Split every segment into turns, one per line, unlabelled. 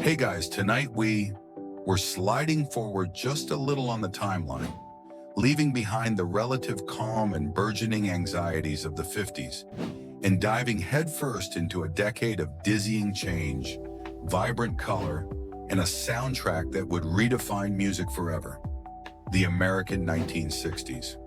Hey guys, tonight we're sliding forward just a little on the timeline, leaving behind the relative calm and burgeoning anxieties of the 50s, and diving headfirst into a decade of dizzying change, vibrant color, and a soundtrack that would redefine music forever: the American 1960s.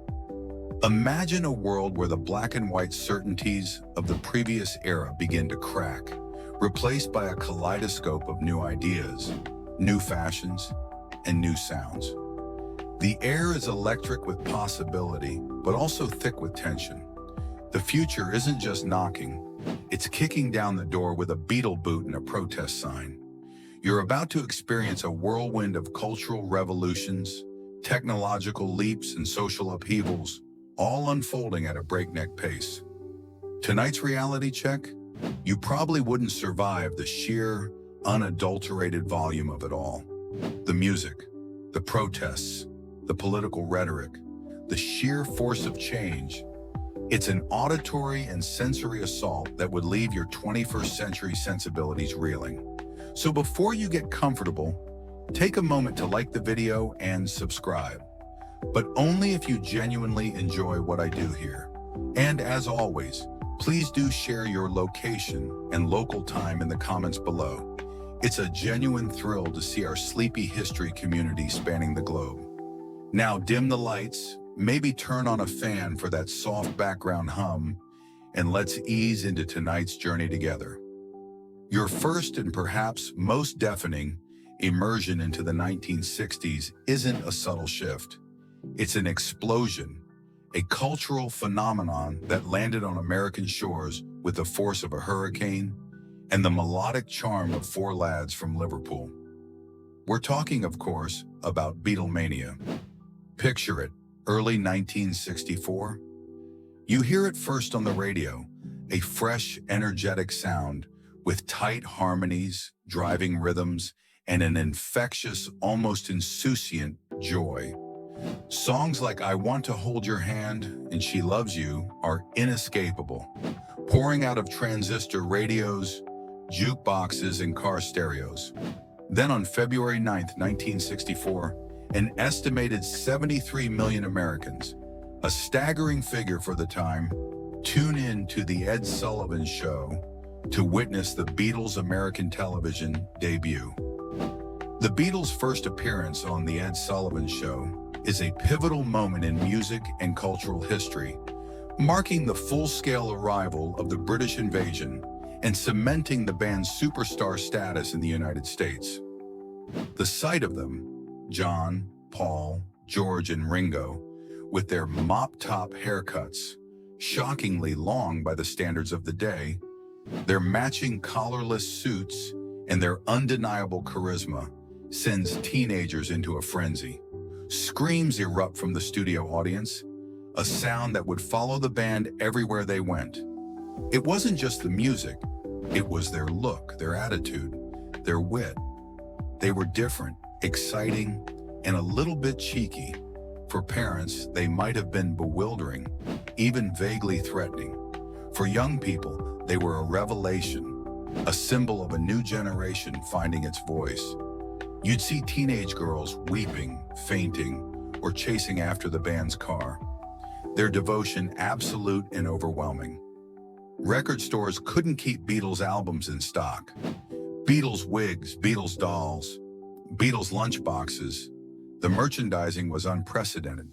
Imagine a world where the black and white certainties of the previous era begin to crack, replaced by a kaleidoscope of new ideas, new fashions, and new sounds. The air is electric with possibility, but also thick with tension. The future isn't just knocking, it's kicking down the door with a Beatle boot and a protest sign. You're about to experience a whirlwind of cultural revolutions, technological leaps, and social upheavals, all unfolding at a breakneck pace. Tonight's reality check: you probably wouldn't survive the sheer, unadulterated volume of it all. The music, the protests, the political rhetoric, the sheer force of change. It's an auditory and sensory assault that would leave your 21st century sensibilities reeling. So before you get comfortable, take a moment to like the video and subscribe, but only if you genuinely enjoy what I do here. And as always, please do share your location and local time in the comments below. It's a genuine thrill to see our sleepy history community spanning the globe. Now dim the lights, maybe turn on a fan for that soft background hum, and let's ease into tonight's journey together. Your first and perhaps most deafening immersion into the 1960s isn't a subtle shift. It's an explosion, a cultural phenomenon that landed on American shores with the force of a hurricane and the melodic charm of four lads from Liverpool. We're talking, of course, about Beatlemania. Picture it, early 1964. You hear it first on the radio, a fresh, energetic sound with tight harmonies, driving rhythms, and an infectious, almost insouciant joy. Songs like "I Want to Hold Your Hand" and "She Loves You" are inescapable, pouring out of transistor radios, jukeboxes, and car stereos. Then on February 9th, 1964, an estimated 73 million Americans, a staggering figure for the time, tune in to The Ed Sullivan Show to witness the Beatles' American television debut. The Beatles' first appearance on The Ed Sullivan Show is a pivotal moment in music and cultural history, marking the full-scale arrival of the British invasion and cementing the band's superstar status in the United States. The sight of them, John, Paul, George, and Ringo, with their mop-top haircuts, shockingly long by the standards of the day, their matching collarless suits, and their undeniable charisma, sends teenagers into a frenzy. Screams erupt from the studio audience, a sound that would follow the band everywhere they went. It wasn't just the music, it was their look, their attitude, their wit. They were different, exciting, and a little bit cheeky. For parents, they might have been bewildering, even vaguely threatening. For young people, they were a revelation, a symbol of a new generation finding its voice. You'd see teenage girls weeping, fainting, or chasing after the band's car, their devotion absolute and overwhelming. Record stores couldn't keep Beatles albums in stock. Beatles wigs, Beatles dolls, Beatles lunchboxes. The merchandising was unprecedented.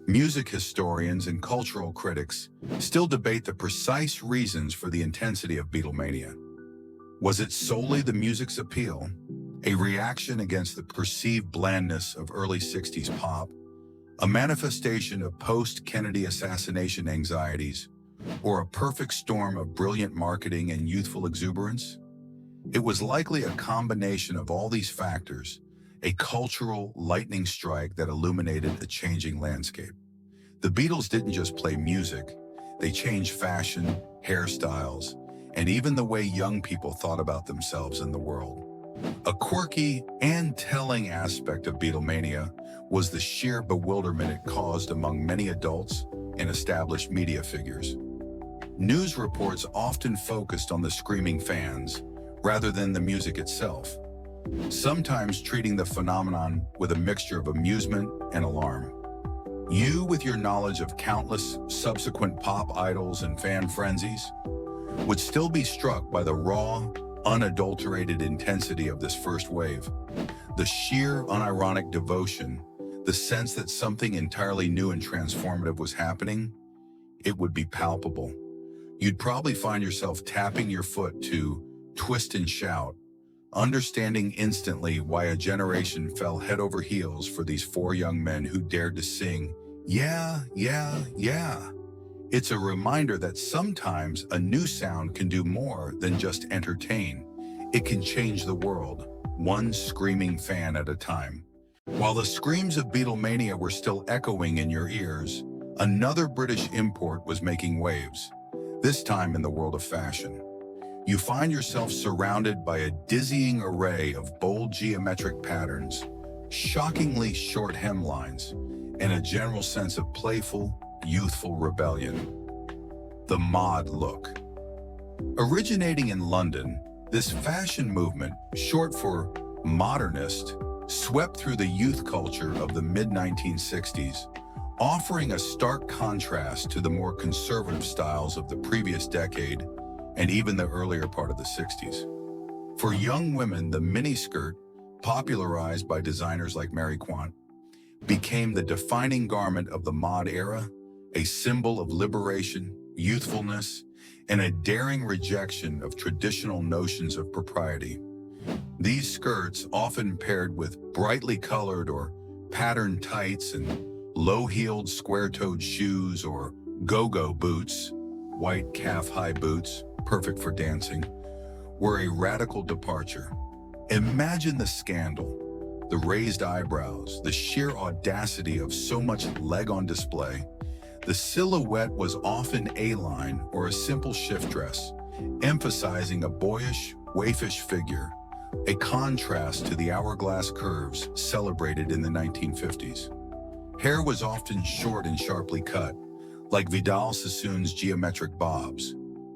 Music historians and cultural critics still debate the precise reasons for the intensity of Beatlemania. Was it solely the music's appeal, a reaction against the perceived blandness of early 60s pop, a manifestation of post-Kennedy assassination anxieties, or a perfect storm of brilliant marketing and youthful exuberance? It was likely a combination of all these factors, a cultural lightning strike that illuminated a changing landscape. The Beatles didn't just play music, they changed fashion, hairstyles, and even the way young people thought about themselves in the world. A quirky and telling aspect of Beatlemania was the sheer bewilderment it caused among many adults and established media figures. News reports often focused on the screaming fans rather than the music itself, sometimes treating the phenomenon with a mixture of amusement and alarm. You, with your knowledge of countless subsequent pop idols and fan frenzies, would still be struck by the raw, unadulterated intensity of this first wave. The sheer, unironic devotion, the sense that something entirely new and transformative was happening, it would be palpable. You'd probably find yourself tapping your foot to Twist and Shout, understanding instantly why a generation fell head over heels for these four young men who dared to sing, "Yeah, yeah, yeah." It's a reminder that sometimes a new sound can do more than just entertain. It can change the world, one screaming fan at a time. While the screams of Beatlemania were still echoing in your ears, another British import was making waves, this time in the world of fashion. You find yourself surrounded by a dizzying array of bold geometric patterns, shockingly short hemlines, and a general sense of playful, youthful rebellion. The mod look. Originating in London, this fashion movement, short for modernist, swept through the youth culture of the mid-1960s, offering a stark contrast to the more conservative styles of the previous decade and even the earlier part of the 60s. For young women, the miniskirt, popularized by designers like Mary Quant, became the defining garment of the mod era, a symbol of liberation, youthfulness, and a daring rejection of traditional notions of propriety. These skirts, often paired with brightly colored or patterned tights and low-heeled square-toed shoes or go-go boots, white calf-high boots, perfect for dancing, were a radical departure. Imagine the scandal, the raised eyebrows, the sheer audacity of so much leg on display. The silhouette was often A-line or a simple shift dress, emphasizing a boyish, waifish figure, a contrast to the hourglass curves celebrated in the 1950s. Hair was often short and sharply cut, like Vidal Sassoon's geometric bobs,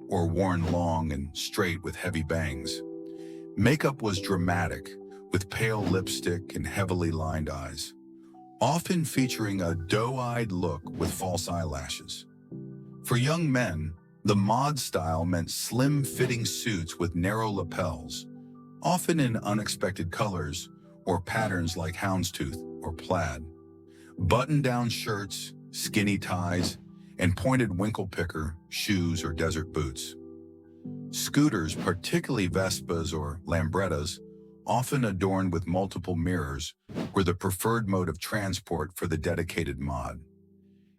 or worn long and straight with heavy bangs. Makeup was dramatic, with pale lipstick and heavily lined eyes, often featuring a doe-eyed look with false eyelashes. For young men, the mod style meant slim-fitting suits with narrow lapels, often in unexpected colors or patterns like houndstooth or plaid. Button-down shirts, skinny ties, and pointed winkle-picker shoes or desert boots. Scooters, particularly Vespas or Lambrettas, often adorned with multiple mirrors, were the preferred mode of transport for the dedicated mod.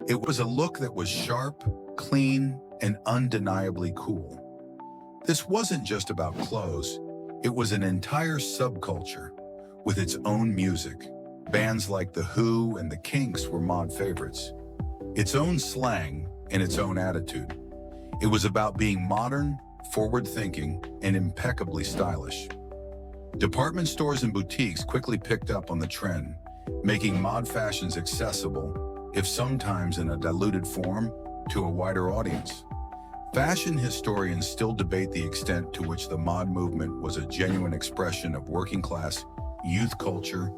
It was a look that was sharp, clean, and undeniably cool. This wasn't just about clothes, it was an entire subculture with its own music. Bands like The Who and The Kinks were mod favorites. Its own slang and its own attitude. It was about being modern, forward-thinking, and impeccably stylish. Department stores and boutiques quickly picked up on the trend, making mod fashions accessible, if sometimes in a diluted form, to a wider audience. Fashion historians still debate the extent to which the mod movement was a genuine expression of working-class youth culture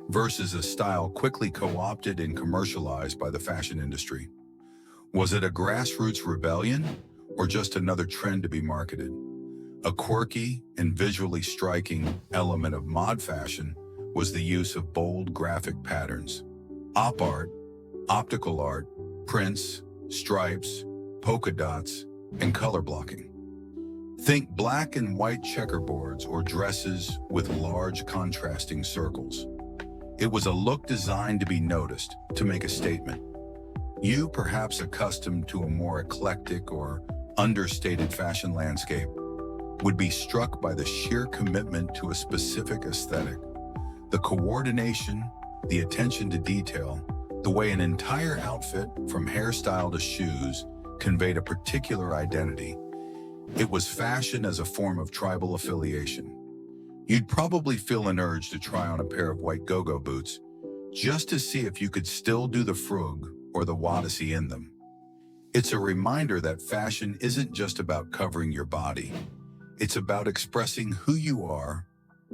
versus a style quickly co-opted and commercialized by the fashion industry. Was it a grassroots rebellion or just another trend to be marketed? A quirky and visually striking element of mod fashion was the use of bold graphic patterns. Op art, optical art, prints, stripes, polka dots, and color blocking. Think black and white checkerboards or dresses with large contrasting circles. It was a look designed to be noticed, to make a statement. You, perhaps accustomed to a more eclectic or understated fashion landscape, would be struck by the sheer commitment to a specific aesthetic. The coordination, the attention to detail, the way an entire outfit, from hairstyle to shoes, conveyed a particular identity. It was fashion as a form of tribal affiliation. You'd probably feel an urge to try on a pair of white go-go boots, just to see if you could still do the frug or the wadisi in them. It's a reminder that fashion isn't just about covering your body. It's about expressing who you are,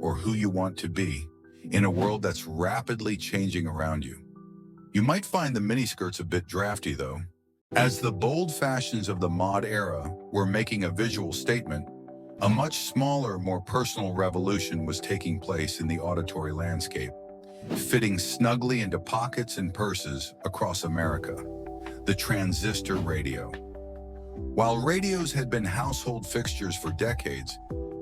or who you want to be in a world that's rapidly changing around you. You might find the miniskirts a bit drafty, though. As the bold fashions of the mod era were making a visual statement, a much smaller, more personal revolution was taking place in the auditory landscape, fitting snugly into pockets and purses across America: the transistor radio. While radios had been household fixtures for decades,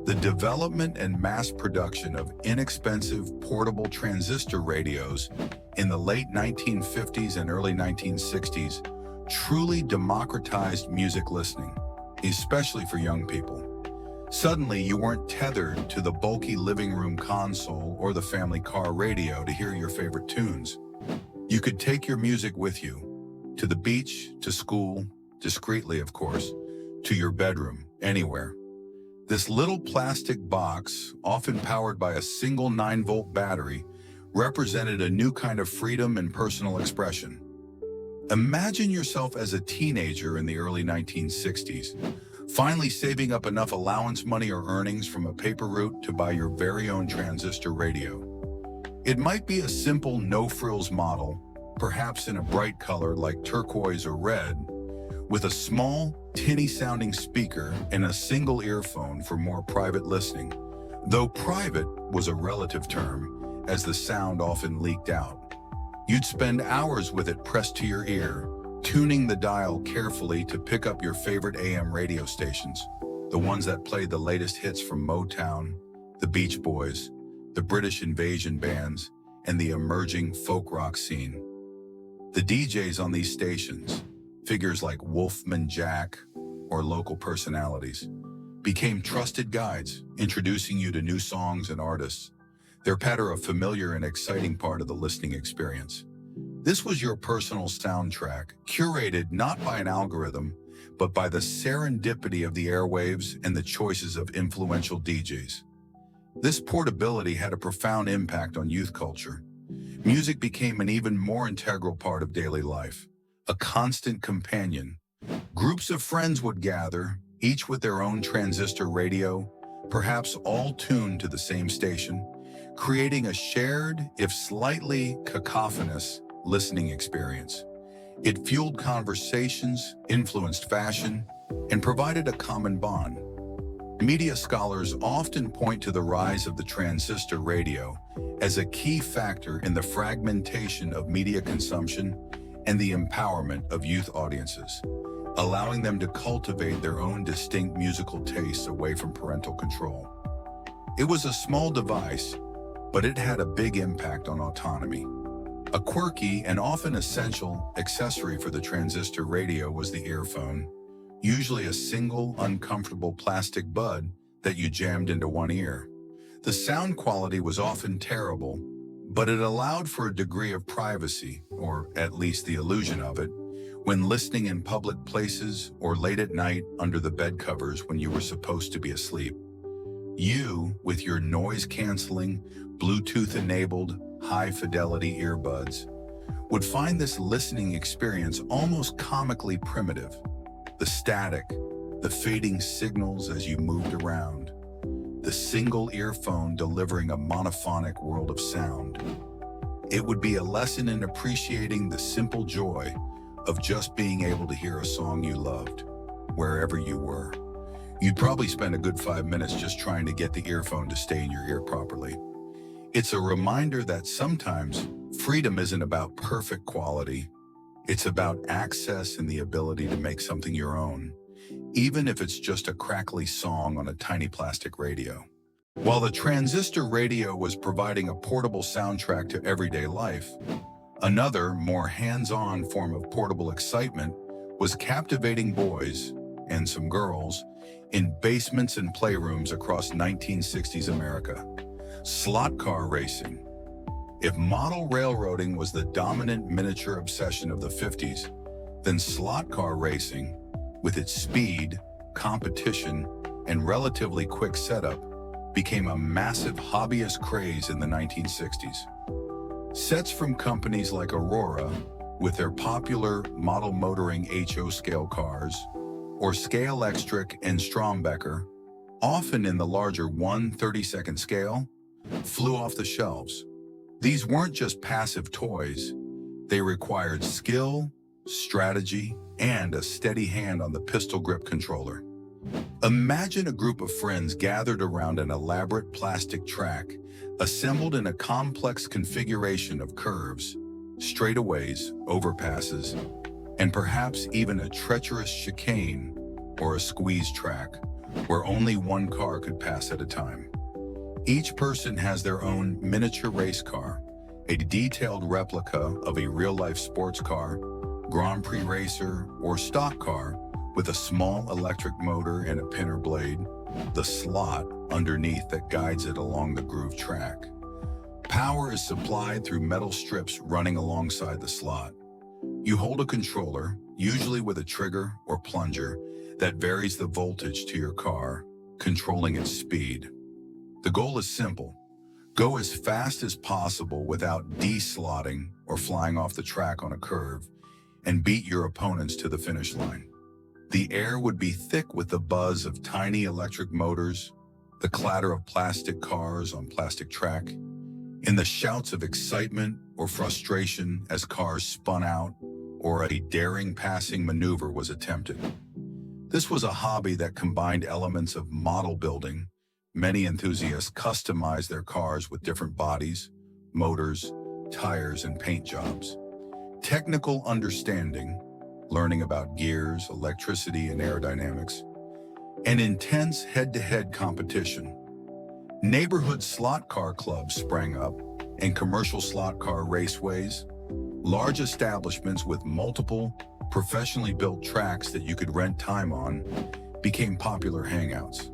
the development and mass production of inexpensive portable transistor radios in the late 1950s and early 1960s truly democratized music listening, especially for young people. Suddenly, you weren't tethered to the bulky living room console or the family car radio to hear your favorite tunes. You could take your music with you, to the beach, to school, discreetly of course, to your bedroom, anywhere. This little plastic box, often powered by a single 9-volt battery, represented a new kind of freedom and personal expression. Imagine yourself as a teenager in the early 1960s, finally saving up enough allowance money or earnings from a paper route to buy your very own transistor radio. It might be a simple no-frills model, perhaps in a bright color like turquoise or red, with a small, tinny-sounding speaker and a single earphone for more private listening, though private was a relative term, as the sound often leaked out. You'd spend hours with it pressed to your ear, tuning the dial carefully to pick up your favorite AM radio stations, the ones that played the latest hits from Motown, the Beach Boys, the British invasion bands, and the emerging folk rock scene. The DJs on these stations, figures like Wolfman Jack or local personalities, became trusted guides, introducing you to new songs and artists, their patter a familiar and exciting part of the listening experience. This was your personal soundtrack, curated not by an algorithm, but by the serendipity of the airwaves and the choices of influential DJs. This portability had a profound impact on youth culture. Music became an even more integral part of daily life, a constant companion. Groups of friends would gather, each with their own transistor radio, perhaps all tuned to the same station, creating a shared, if slightly cacophonous, listening experience. It fueled conversations, influenced fashion, and provided a common bond. Media scholars often point to the rise of the transistor radio as a key factor in the fragmentation of media consumption and the empowerment of youth audiences, allowing them to cultivate their own distinct musical tastes away from parental control. It was a small device, but it had a big impact on autonomy. A quirky and often essential accessory for the transistor radio was the earphone, usually a single, uncomfortable plastic bud that you jammed into one ear. The sound quality was often terrible, but it allowed for a degree of privacy, or at least the illusion of it, when listening in public places or late at night under the bed covers when you were supposed to be asleep. You, with your noise-canceling, Bluetooth-enabled, high-fidelity earbuds, would find this listening experience almost comically primitive. The static, the fading signals as you moved around, the single earphone delivering a monophonic world of sound. It would be a lesson in appreciating the simple joy of just being able to hear a song you loved, wherever you were. You'd probably spend a good 5 minutes just trying to get the earphone to stay in your ear properly. It's a reminder that sometimes freedom isn't about perfect quality. It's about access and the ability to make something your own, even if it's just a crackly song on a tiny plastic radio. While the transistor radio was providing a portable soundtrack to everyday life, another, more hands-on form of portable excitement was captivating boys, and some girls, in basements and playrooms across 1960s America. Slot car racing. If model railroading was the dominant miniature obsession of the 50s, then slot car racing, with its speed, competition, and relatively quick setup, became a massive hobbyist craze in the 1960s. Sets from companies like Aurora, with their popular model motoring HO scale cars, or Scale Extric and Strombecker, often in the larger 1/32 scale, flew off the shelves. These weren't just passive toys. They required skill, strategy, and a steady hand on the pistol grip controller. Imagine a group of friends gathered around an elaborate plastic track, assembled in a complex configuration of curves, straightaways, overpasses, and perhaps even a treacherous chicane or a squeeze track, where only one car could pass at a time. Each person has their own miniature race car, a detailed replica of a real-life sports car, Grand Prix racer, or stock car with a small electric motor and a pinner blade, the slot underneath that guides it along the groove track. Power is supplied through metal strips running alongside the slot. You hold a controller, usually with a trigger or plunger, that varies the voltage to your car, controlling its speed. The goal is simple. Go as fast as possible without de-slotting or flying off the track on a curve, and beat your opponents to the finish line. The air would be thick with the buzz of tiny electric motors, the clatter of plastic cars on plastic track, and the shouts of excitement or frustration as cars spun out or a daring passing maneuver was attempted. This was a hobby that combined elements of model building. Many enthusiasts customized their cars with different bodies, motors, tires, and paint jobs. Technical understanding, learning about gears, electricity, and aerodynamics, and intense head-to-head competition. Neighborhood slot car clubs sprang up, and commercial slot car raceways, large establishments with multiple, professionally built tracks that you could rent time on, became popular hangouts.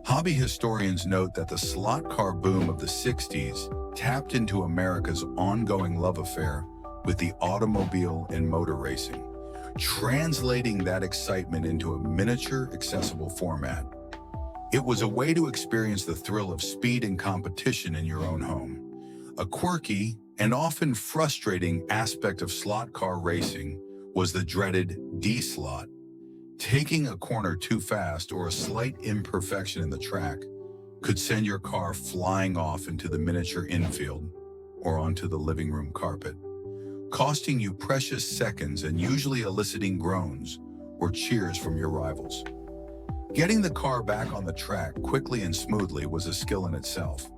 Hobby historians note that the slot car boom of the 60s tapped into America's ongoing love affair with the automobile and motor racing, translating that excitement into a miniature, accessible format. It was a way to experience the thrill of speed and competition in your own home. A quirky and often frustrating aspect of slot car racing was the dreaded D-slot. Taking a corner too fast or a slight imperfection in the track could send your car flying off into the miniature infield or onto the living room carpet, costing you precious seconds and usually eliciting groans or cheers from your rivals. Getting the car back on the track quickly and smoothly was a skill in itself.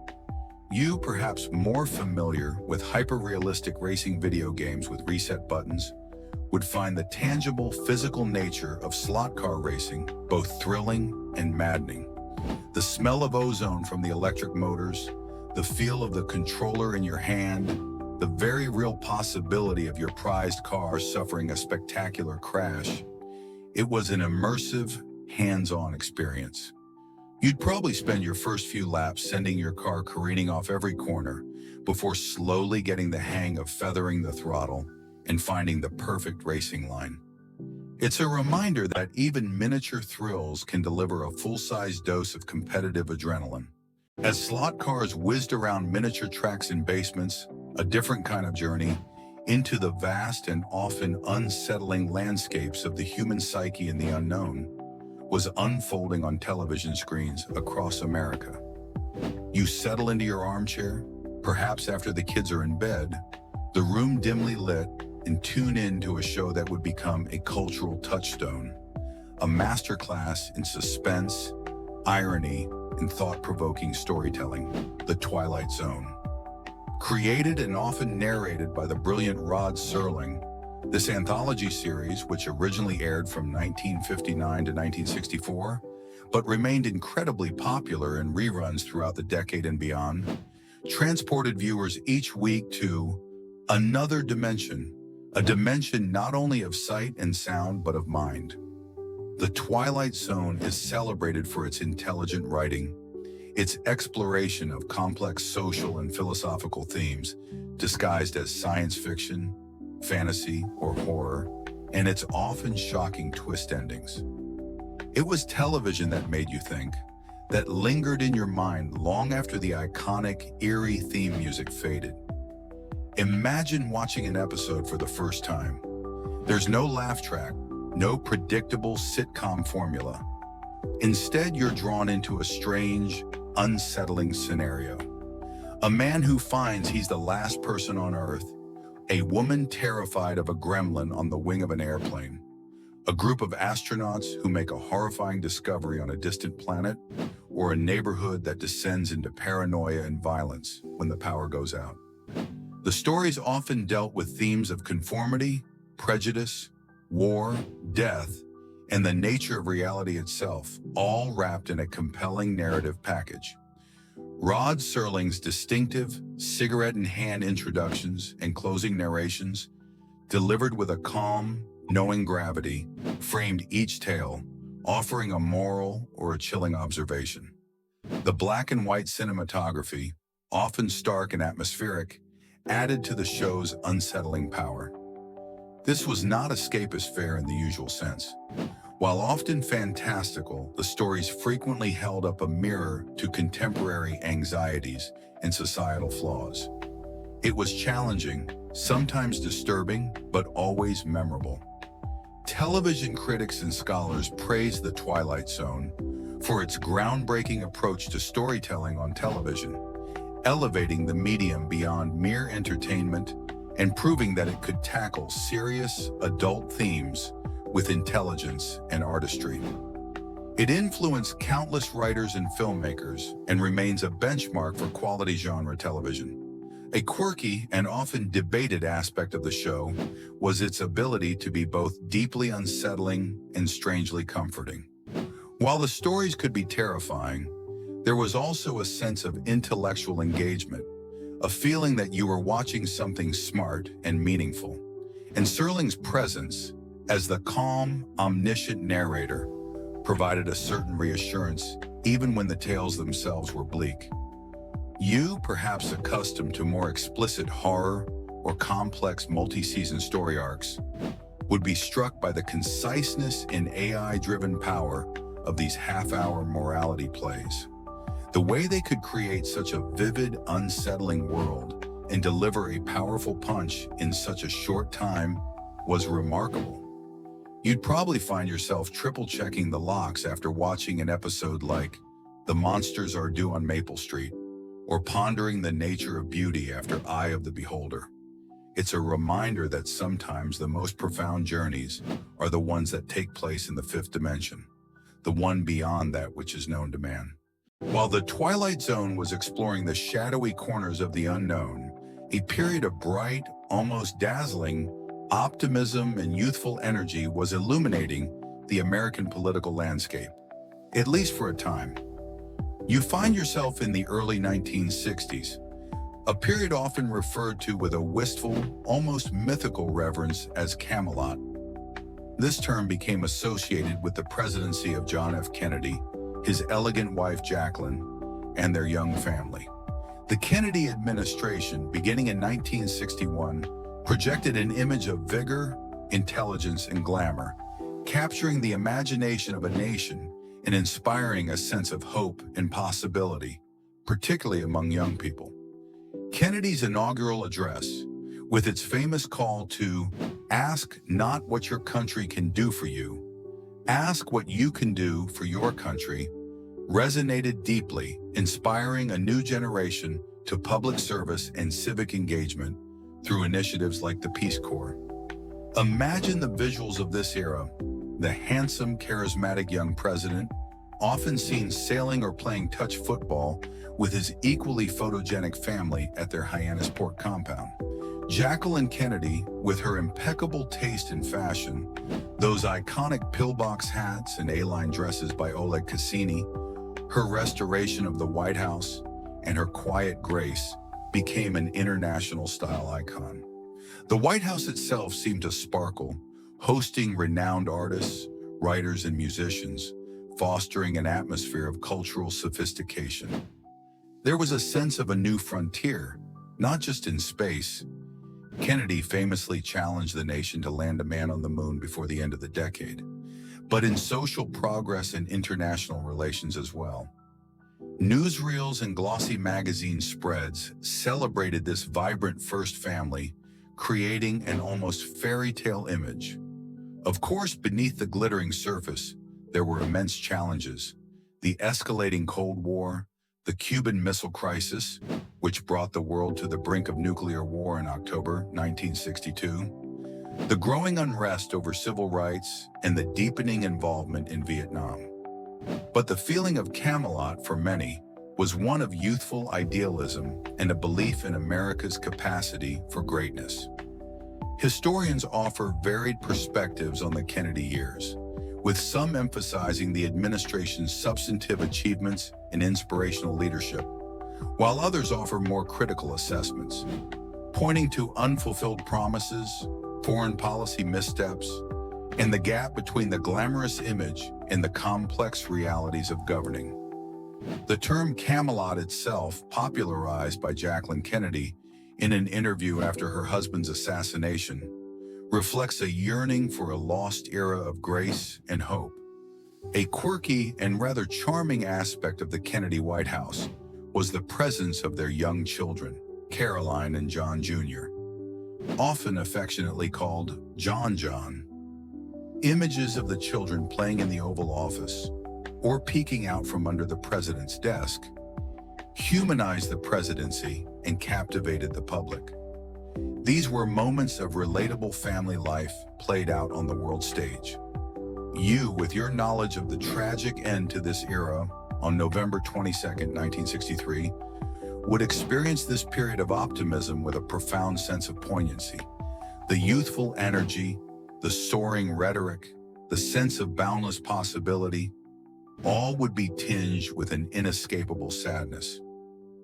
You, perhaps more familiar with hyper-realistic racing video games with reset buttons, would find the tangible physical nature of slot car racing both thrilling and maddening. The smell of ozone from the electric motors, the feel of the controller in your hand, the very real possibility of your prized car suffering a spectacular crash. It was an immersive, hands-on experience. You'd probably spend your first few laps sending your car careening off every corner before slowly getting the hang of feathering the throttle and finding the perfect racing line. It's a reminder that even miniature thrills can deliver a full-size dose of competitive adrenaline. As slot cars whizzed around miniature tracks and basements, a different kind of journey into the vast and often unsettling landscapes of the human psyche and the unknown was unfolding on television screens across America. You settle into your armchair, perhaps after the kids are in bed, the room dimly lit, and tune in to a show that would become a cultural touchstone, a masterclass in suspense, irony, and thought-provoking storytelling, The Twilight Zone. Created and often narrated by the brilliant Rod Serling, this anthology series, which originally aired from 1959 to 1964, but remained incredibly popular in reruns throughout the decade and beyond, transported viewers each week to another dimension, a dimension not only of sight and sound, but of mind. The Twilight Zone is celebrated for its intelligent writing, its exploration of complex social and philosophical themes, disguised as science fiction, fantasy, or horror, and its often shocking twist endings. It was television that made you think, that lingered in your mind long after the iconic, eerie theme music faded. Imagine watching an episode for the first time. There's no laugh track, no predictable sitcom formula. Instead, you're drawn into a strange, unsettling scenario. A man who finds he's the last person on Earth, a woman terrified of a gremlin on the wing of an airplane, a group of astronauts who make a horrifying discovery on a distant planet, or a neighborhood that descends into paranoia and violence when the power goes out. The stories often dealt with themes of conformity, prejudice, war, death, and the nature of reality itself, all wrapped in a compelling narrative package. Rod Serling's distinctive cigarette-in-hand introductions and closing narrations, delivered with a calm, knowing gravity, framed each tale, offering a moral or a chilling observation. The black and white cinematography, often stark and atmospheric, added to the show's unsettling power. This was not escapist fare in the usual sense. While often fantastical, the stories frequently held up a mirror to contemporary anxieties and societal flaws. It was challenging, sometimes disturbing, but always memorable. Television critics and scholars praised The Twilight Zone for its groundbreaking approach to storytelling on television, elevating the medium beyond mere entertainment and proving that it could tackle serious, adult themes with intelligence and artistry. It influenced countless writers and filmmakers and remains a benchmark for quality genre television. A quirky and often debated aspect of the show was its ability to be both deeply unsettling and strangely comforting. While the stories could be terrifying, there was also a sense of intellectual engagement, a feeling that you were watching something smart and meaningful. And Serling's presence, as the calm, omniscient narrator, provided a certain reassurance even when the tales themselves were bleak. You, perhaps accustomed to more explicit horror or complex multi-season story arcs, would be struck by the conciseness and AI-driven power of these half-hour morality plays. The way they could create such a vivid, unsettling world and deliver a powerful punch in such a short time was remarkable. You'd probably find yourself triple-checking the locks after watching an episode like The Monsters Are Due on Maple Street, or pondering the nature of beauty after Eye of the Beholder. It's a reminder that sometimes the most profound journeys are the ones that take place in the fifth dimension, the one beyond that which is known to man. While The Twilight Zone was exploring the shadowy corners of the unknown, a period of bright, almost dazzling, optimism and youthful energy was illuminating the American political landscape, at least for a time. You find yourself in the early 1960s, a period often referred to with a wistful, almost mythical reverence as Camelot. This term became associated with the presidency of John F. Kennedy, his elegant wife Jacqueline, and their young family. The Kennedy administration, beginning in 1961, projected an image of vigor, intelligence, and glamour, capturing the imagination of a nation and inspiring a sense of hope and possibility, particularly among young people. Kennedy's inaugural address, with its famous call to ask not what your country can do for you, ask what you can do for your country, resonated deeply, inspiring a new generation to public service and civic engagement through initiatives like the Peace Corps. Imagine the visuals of this era: the handsome, charismatic young president, often seen sailing or playing touch football with his equally photogenic family at their Hyannisport compound. Jacqueline Kennedy, with her impeccable taste in fashion, those iconic pillbox hats and A-line dresses by Oleg Cassini, her restoration of the White House, and her quiet grace became an international style icon. The White House itself seemed to sparkle, hosting renowned artists, writers, and musicians, fostering an atmosphere of cultural sophistication. There was a sense of a new frontier, not just in space. Kennedy famously challenged the nation to land a man on the moon before the end of the decade, but in social progress and international relations as well. Newsreels and glossy magazine spreads celebrated this vibrant first family, creating an almost fairy tale image. Of course, beneath the glittering surface, there were immense challenges: the escalating Cold War, the Cuban Missile Crisis, which brought the world to the brink of nuclear war in October 1962, the growing unrest over civil rights, and the deepening involvement in Vietnam. But the feeling of Camelot for many was one of youthful idealism and a belief in America's capacity for greatness. Historians offer varied perspectives on the Kennedy years, with some emphasizing the administration's substantive achievements and inspirational leadership, while others offer more critical assessments, pointing to unfulfilled promises, foreign policy missteps, and the gap between the glamorous image and the complex realities of governing. The term Camelot itself, popularized by Jacqueline Kennedy in an interview after her husband's assassination, reflects a yearning for a lost era of grace and hope. A quirky and rather charming aspect of the Kennedy White House was the presence of their young children, Caroline and John Jr., often affectionately called John. Images of the children playing in the Oval Office or peeking out from under the president's desk humanized the presidency and captivated the public. These were moments of relatable family life played out on the world stage. You, with your knowledge of the tragic end to this era on November 22, 1963, would experience this period of optimism with a profound sense of poignancy. The youthful energy, the soaring rhetoric, the sense of boundless possibility, all would be tinged with an inescapable sadness.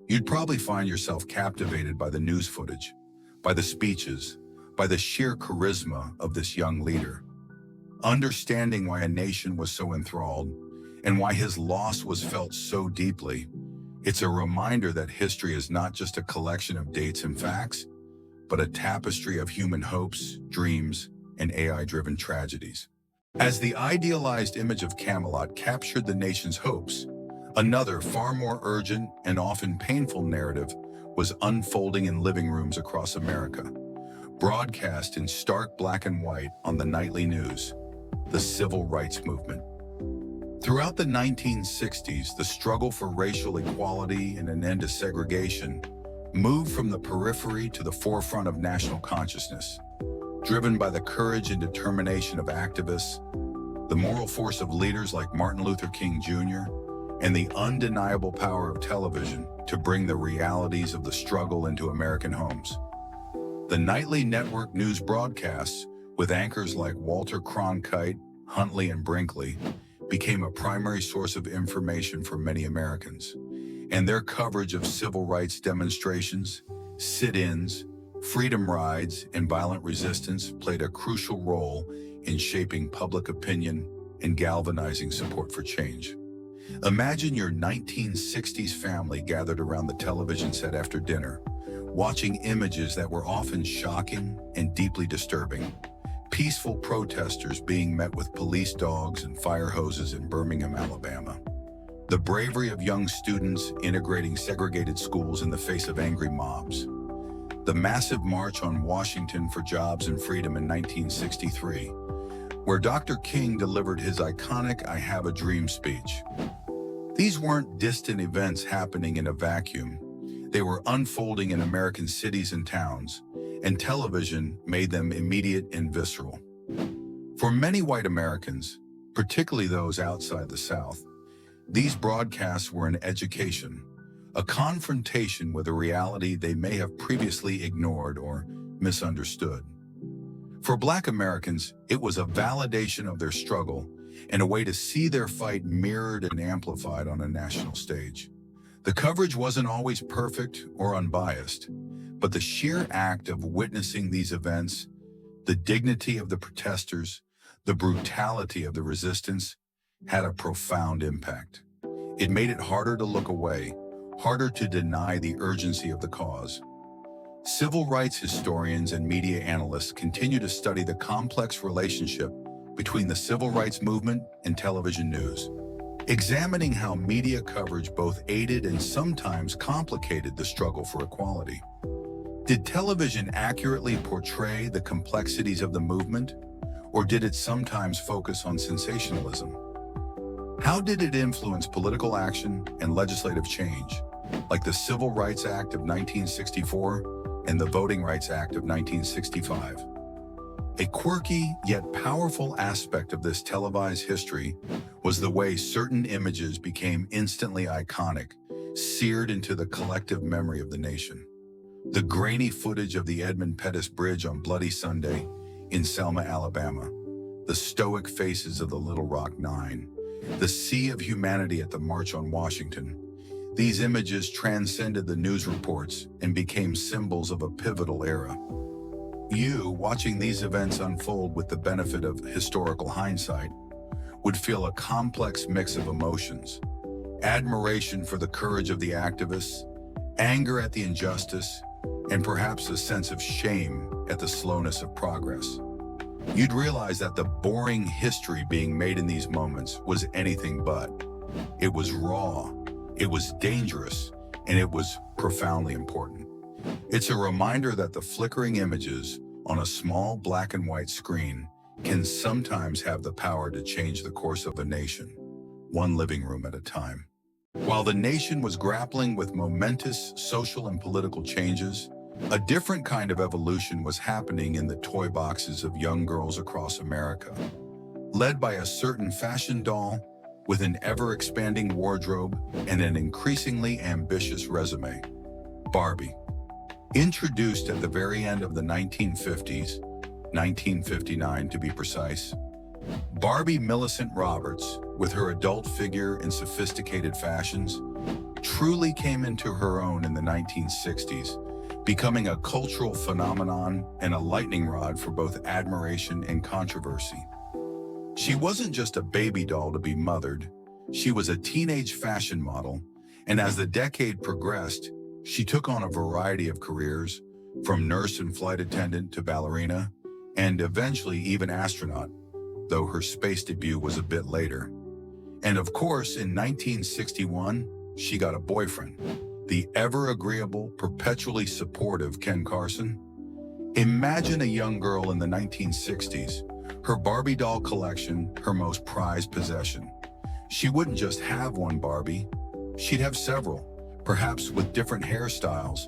You'd probably find yourself captivated by the news footage, by the speeches, by the sheer charisma of this young leader. Understanding why a nation was so enthralled and why his loss was felt so deeply, it's a reminder that history is not just a collection of dates and facts, but a tapestry of human hopes, dreams, and AI-driven tragedies. As the idealized image of Camelot captured the nation's hopes, another far more urgent and often painful narrative was unfolding in living rooms across America, broadcast in stark black and white on the nightly news: the civil rights movement. Throughout the 1960s, the struggle for racial equality and an end to segregation moved from the periphery to the forefront of national consciousness, driven by the courage and determination of activists, the moral force of leaders like Martin Luther King Jr., and the undeniable power of television to bring the realities of the struggle into American homes. The nightly network news broadcasts, with anchors like Walter Cronkite, Huntley, and Brinkley, became a primary source of information for many Americans, and their coverage of civil rights demonstrations, sit-ins, freedom rides, and violent resistance played a crucial role in shaping public opinion and galvanizing support for change. Imagine your 1960s family gathered around the television set after dinner, watching images that were often shocking and deeply disturbing. Peaceful protesters being met with police dogs and fire hoses in Birmingham, Alabama. The bravery of young students integrating segregated schools in the face of angry mobs. The massive March on Washington for Jobs and Freedom in 1963, where Dr. King delivered his iconic "I Have a Dream" speech. These weren't distant events happening in a vacuum. They were unfolding in American cities and towns, and television made them immediate and visceral. For many white Americans, particularly those outside the South, these broadcasts were an education, a confrontation with a reality they may have previously ignored or misunderstood. For Black Americans, it was a validation of their struggle and a way to see their fight mirrored and amplified on a national stage. The coverage wasn't always perfect or unbiased, but the sheer act of witnessing these events, the dignity of the protesters, the brutality of the resistance, had a profound impact. It made it harder to look away, harder to deny the urgency of the cause. Civil rights historians and media analysts continue to study the complex relationship between the civil rights movement and television news, examining how media coverage both aided and sometimes complicated the struggle for equality. Did television accurately portray the complexities of the movement, or did it sometimes focus on sensationalism? How did it influence political action and legislative change, like the Civil Rights Act of 1964 and the Voting Rights Act of 1965? A quirky yet powerful aspect of this televised history was the way certain images became instantly iconic, seared into the collective memory of the nation. The grainy footage of the Edmund Pettus Bridge on Bloody Sunday in Selma, Alabama, the stoic faces of the Little Rock Nine, the sea of humanity at the March on Washington. These images transcended the news reports and became symbols of a pivotal era. You, watching these events unfold with the benefit of historical hindsight, would feel a complex mix of emotions: admiration for the courage of the activists, anger at the injustice, and perhaps a sense of shame at the slowness of progress. You'd realize that the boring history being made in these moments was anything but. It was raw, it was dangerous, and it was profoundly important. It's a reminder that the flickering images on a small black and white screen can sometimes have the power to change the course of a nation, one living room at a time. While the nation was grappling with momentous social and political changes, a different kind of evolution was happening in the toy boxes of young girls across America. Led by a certain fashion doll with an ever-expanding wardrobe and an increasingly ambitious resume, Barbie. Introduced at the very end of the 1950s, 1959 to be precise, Barbie Millicent Roberts, with her adult figure and sophisticated fashions, truly came into her own in the 1960s, becoming a cultural phenomenon and a lightning rod for both admiration and controversy. She wasn't just a baby doll to be mothered, she was a teenage fashion model, and as the decade progressed, she took on a variety of careers, from nurse and flight attendant to ballerina, and eventually even astronaut, though her space debut was a bit later. And of course, in 1961, she got a boyfriend, the ever-agreeable, perpetually supportive Ken Carson. Imagine a young girl in the 1960s, her Barbie doll collection her most prized possession. She wouldn't just have one Barbie, she'd have several, perhaps with different hairstyles.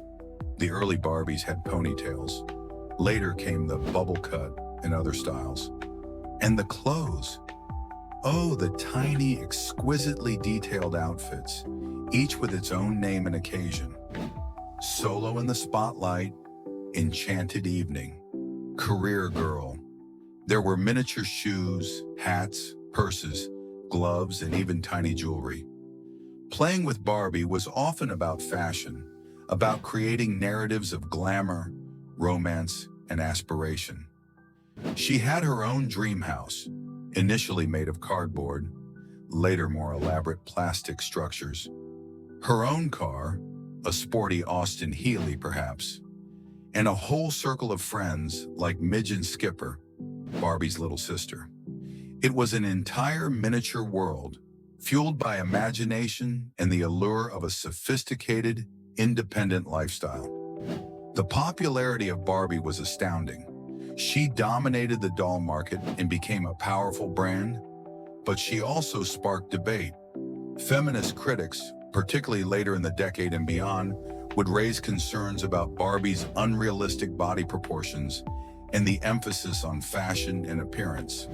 The early Barbies had ponytails. Later came the bubble cut and other styles. And the clothes. Oh, the tiny, exquisitely detailed outfits, each with its own name and occasion. Solo in the spotlight, enchanted evening, career girl. There were miniature shoes, hats, purses, gloves, and even tiny jewelry. Playing with Barbie was often about fashion, about creating narratives of glamour, romance, and aspiration. She had her own dream house, initially made of cardboard, later more elaborate plastic structures. Her own car, a sporty Austin Healey perhaps, and a whole circle of friends like Midge and Skipper, Barbie's little sister. It was an entire miniature world, fueled by imagination and the allure of a sophisticated, independent lifestyle. The popularity of Barbie was astounding. She dominated the doll market and became a powerful brand, but she also sparked debate. Feminist critics, particularly later in the decade and beyond, would raise concerns about Barbie's unrealistic body proportions and the emphasis on fashion and appearance,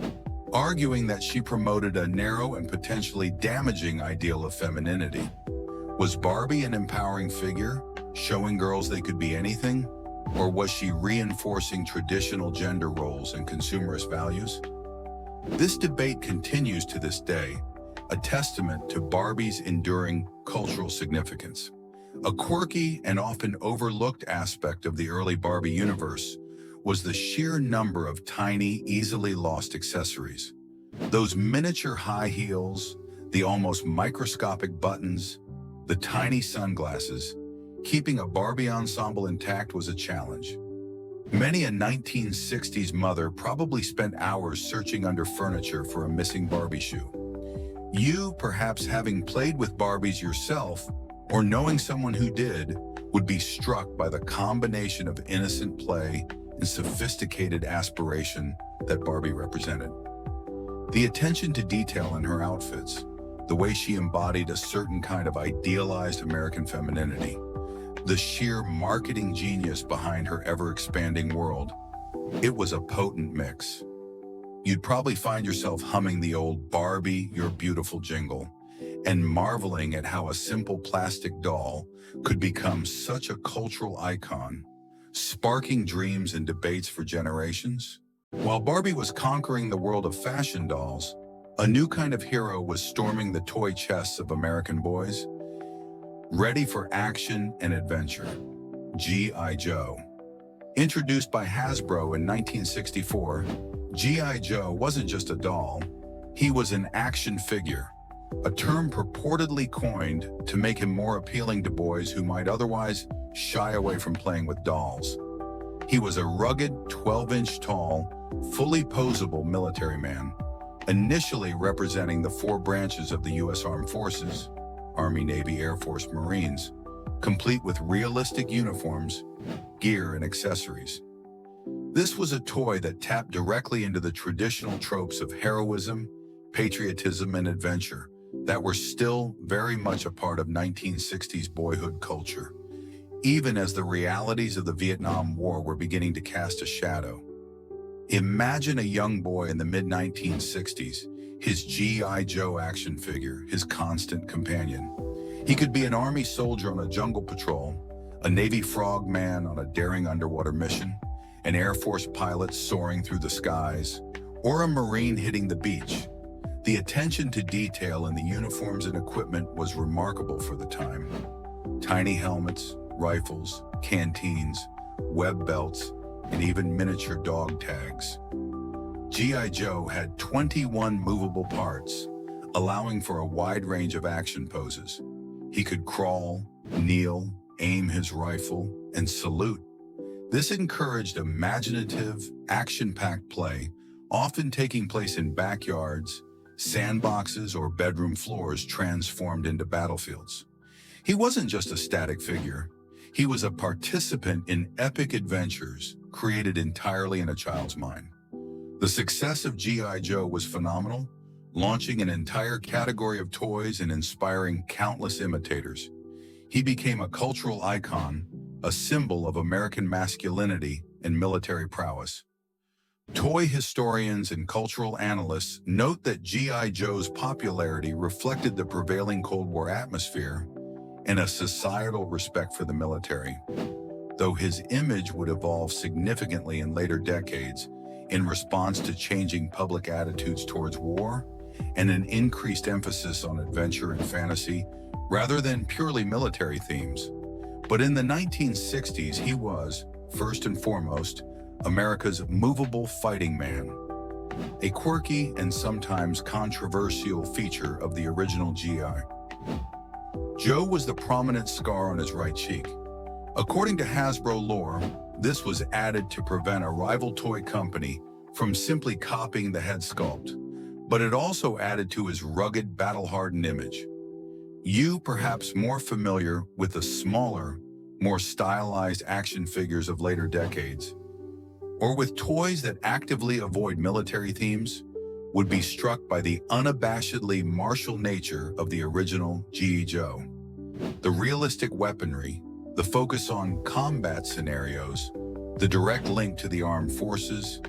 arguing that she promoted a narrow and potentially damaging ideal of femininity. Was Barbie an empowering figure, showing girls they could be anything? Or was she reinforcing traditional gender roles and consumerist values? This debate continues to this day, a testament to Barbie's enduring cultural significance. A quirky and often overlooked aspect of the early Barbie universe was the sheer number of tiny, easily lost accessories. Those miniature high heels, the almost microscopic buttons, the tiny sunglasses. Keeping a Barbie ensemble intact was a challenge. Many a 1960s mother probably spent hours searching under furniture for a missing Barbie shoe. You, perhaps having played with Barbies yourself, or knowing someone who did, would be struck by the combination of innocent play and sophisticated aspiration that Barbie represented. The attention to detail in her outfits, the way she embodied a certain kind of idealized American femininity, the sheer marketing genius behind her ever-expanding world. It was a potent mix. You'd probably find yourself humming the old "Barbie, You're Beautiful" jingle and marveling at how a simple plastic doll could become such a cultural icon, sparking dreams and debates for generations. While Barbie was conquering the world of fashion dolls, a new kind of hero was storming the toy chests of American boys, ready for action and adventure. G.I. Joe. Introduced by Hasbro in 1964, G.I. Joe wasn't just a doll, he was an action figure, a term purportedly coined to make him more appealing to boys who might otherwise shy away from playing with dolls. He was a rugged, 12-inch tall, fully posable military man, initially representing the four branches of the U.S. Armed Forces, Army, Navy, Air Force, Marines, complete with realistic uniforms, gear, and accessories. This was a toy that tapped directly into the traditional tropes of heroism, patriotism, and adventure that were still very much a part of 1960s boyhood culture, even as the realities of the Vietnam War were beginning to cast a shadow. Imagine a young boy in the mid-1960s, his G.I. Joe action figure, his constant companion. He could be an Army soldier on a jungle patrol, a Navy frogman on a daring underwater mission, an Air Force pilot soaring through the skies, or a Marine hitting the beach. The attention to detail in the uniforms and equipment was remarkable for the time. Tiny helmets, rifles, canteens, web belts, and even miniature dog tags. G.I. Joe had 21 movable parts, allowing for a wide range of action poses. He could crawl, kneel, aim his rifle, and salute. This encouraged imaginative, action-packed play, often taking place in backyards, sandboxes, or bedroom floors transformed into battlefields. He wasn't just a static figure. He was a participant in epic adventures created entirely in a child's mind. The success of G.I. Joe was phenomenal, launching an entire category of toys and inspiring countless imitators. He became a cultural icon, a symbol of American masculinity and military prowess. Toy historians and cultural analysts note that G.I. Joe's popularity reflected the prevailing Cold War atmosphere and a societal respect for the military, though his image would evolve significantly in later decades in response to changing public attitudes towards war and an increased emphasis on adventure and fantasy rather than purely military themes. But in the 1960s, he was, first and foremost, America's movable fighting man, a quirky and sometimes controversial feature of the original G.I. Joe was the prominent scar on his right cheek. According to Hasbro lore, this was added to prevent a rival toy company from simply copying the head sculpt, but it also added to his rugged, battle-hardened image. You perhaps more familiar with the smaller, more stylized action figures of later decades, or with toys that actively avoid military themes, would be struck by the unabashedly martial nature of the original G.I. Joe. The realistic weaponry, the focus on combat scenarios, the direct link to the armed forces,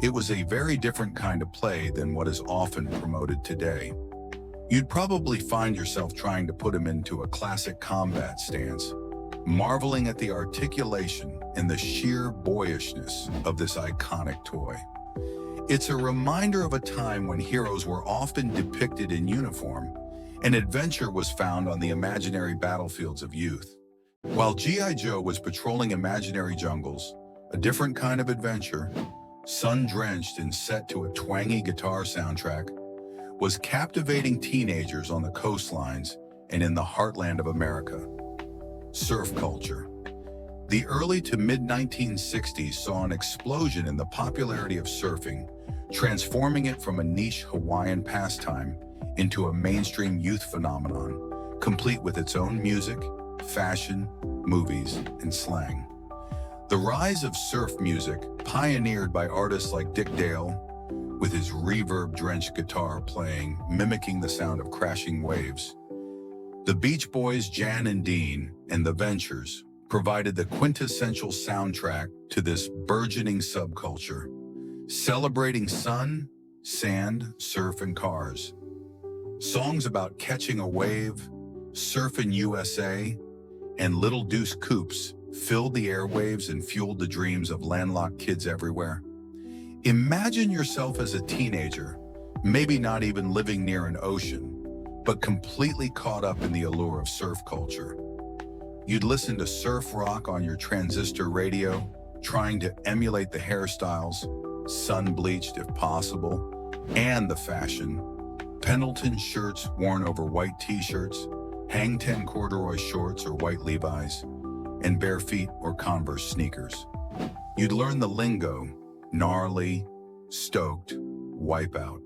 it was a very different kind of play than what is often promoted today. You'd probably find yourself trying to put him into a classic combat stance, marveling at the articulation and the sheer boyishness of this iconic toy. It's a reminder of a time when heroes were often depicted in uniform and adventure was found on the imaginary battlefields of youth. While G.I. Joe was patrolling imaginary jungles, a different kind of adventure, sun-drenched and set to a twangy guitar soundtrack, was captivating teenagers on the coastlines and in the heartland of America. Surf culture. The early to mid-1960s saw an explosion in the popularity of surfing, transforming it from a niche Hawaiian pastime into a mainstream youth phenomenon, complete with its own music, fashion, movies, and slang. The rise of surf music, pioneered by artists like Dick Dale, with his reverb-drenched guitar playing, mimicking the sound of crashing waves. The Beach Boys' Jan and Dean and the Ventures provided the quintessential soundtrack to this burgeoning subculture, celebrating sun, sand, surf, and cars. Songs about catching a wave, surfing USA, and Little Deuce Coupes filled the airwaves and fueled the dreams of landlocked kids everywhere. Imagine yourself as a teenager, maybe not even living near an ocean, but completely caught up in the allure of surf culture. You'd listen to surf rock on your transistor radio, trying to emulate the hairstyles, sun-bleached if possible, and the fashion. Pendleton shirts worn over white t-shirts, hang 10 corduroy shorts or white Levi's, and bare feet or Converse sneakers. You'd learn the lingo, gnarly, stoked, wipeout.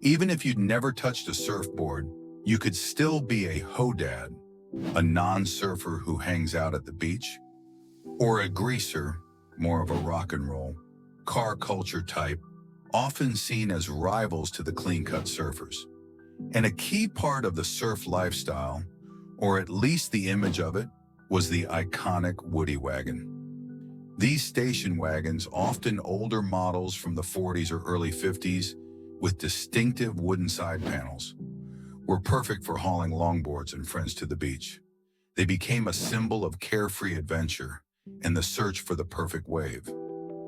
Even if you'd never touched a surfboard, you could still be a ho-dad, a non-surfer who hangs out at the beach, or a greaser, more of a rock and roll, car culture type, often seen as rivals to the clean-cut surfers. And a key part of the surf lifestyle, or at least the image of it, was the iconic Woody wagon. These station wagons, often older models from the 40s or early 50s, with distinctive wooden side panels, were perfect for hauling longboards and friends to the beach. They became a symbol of carefree adventure and the search for the perfect wave.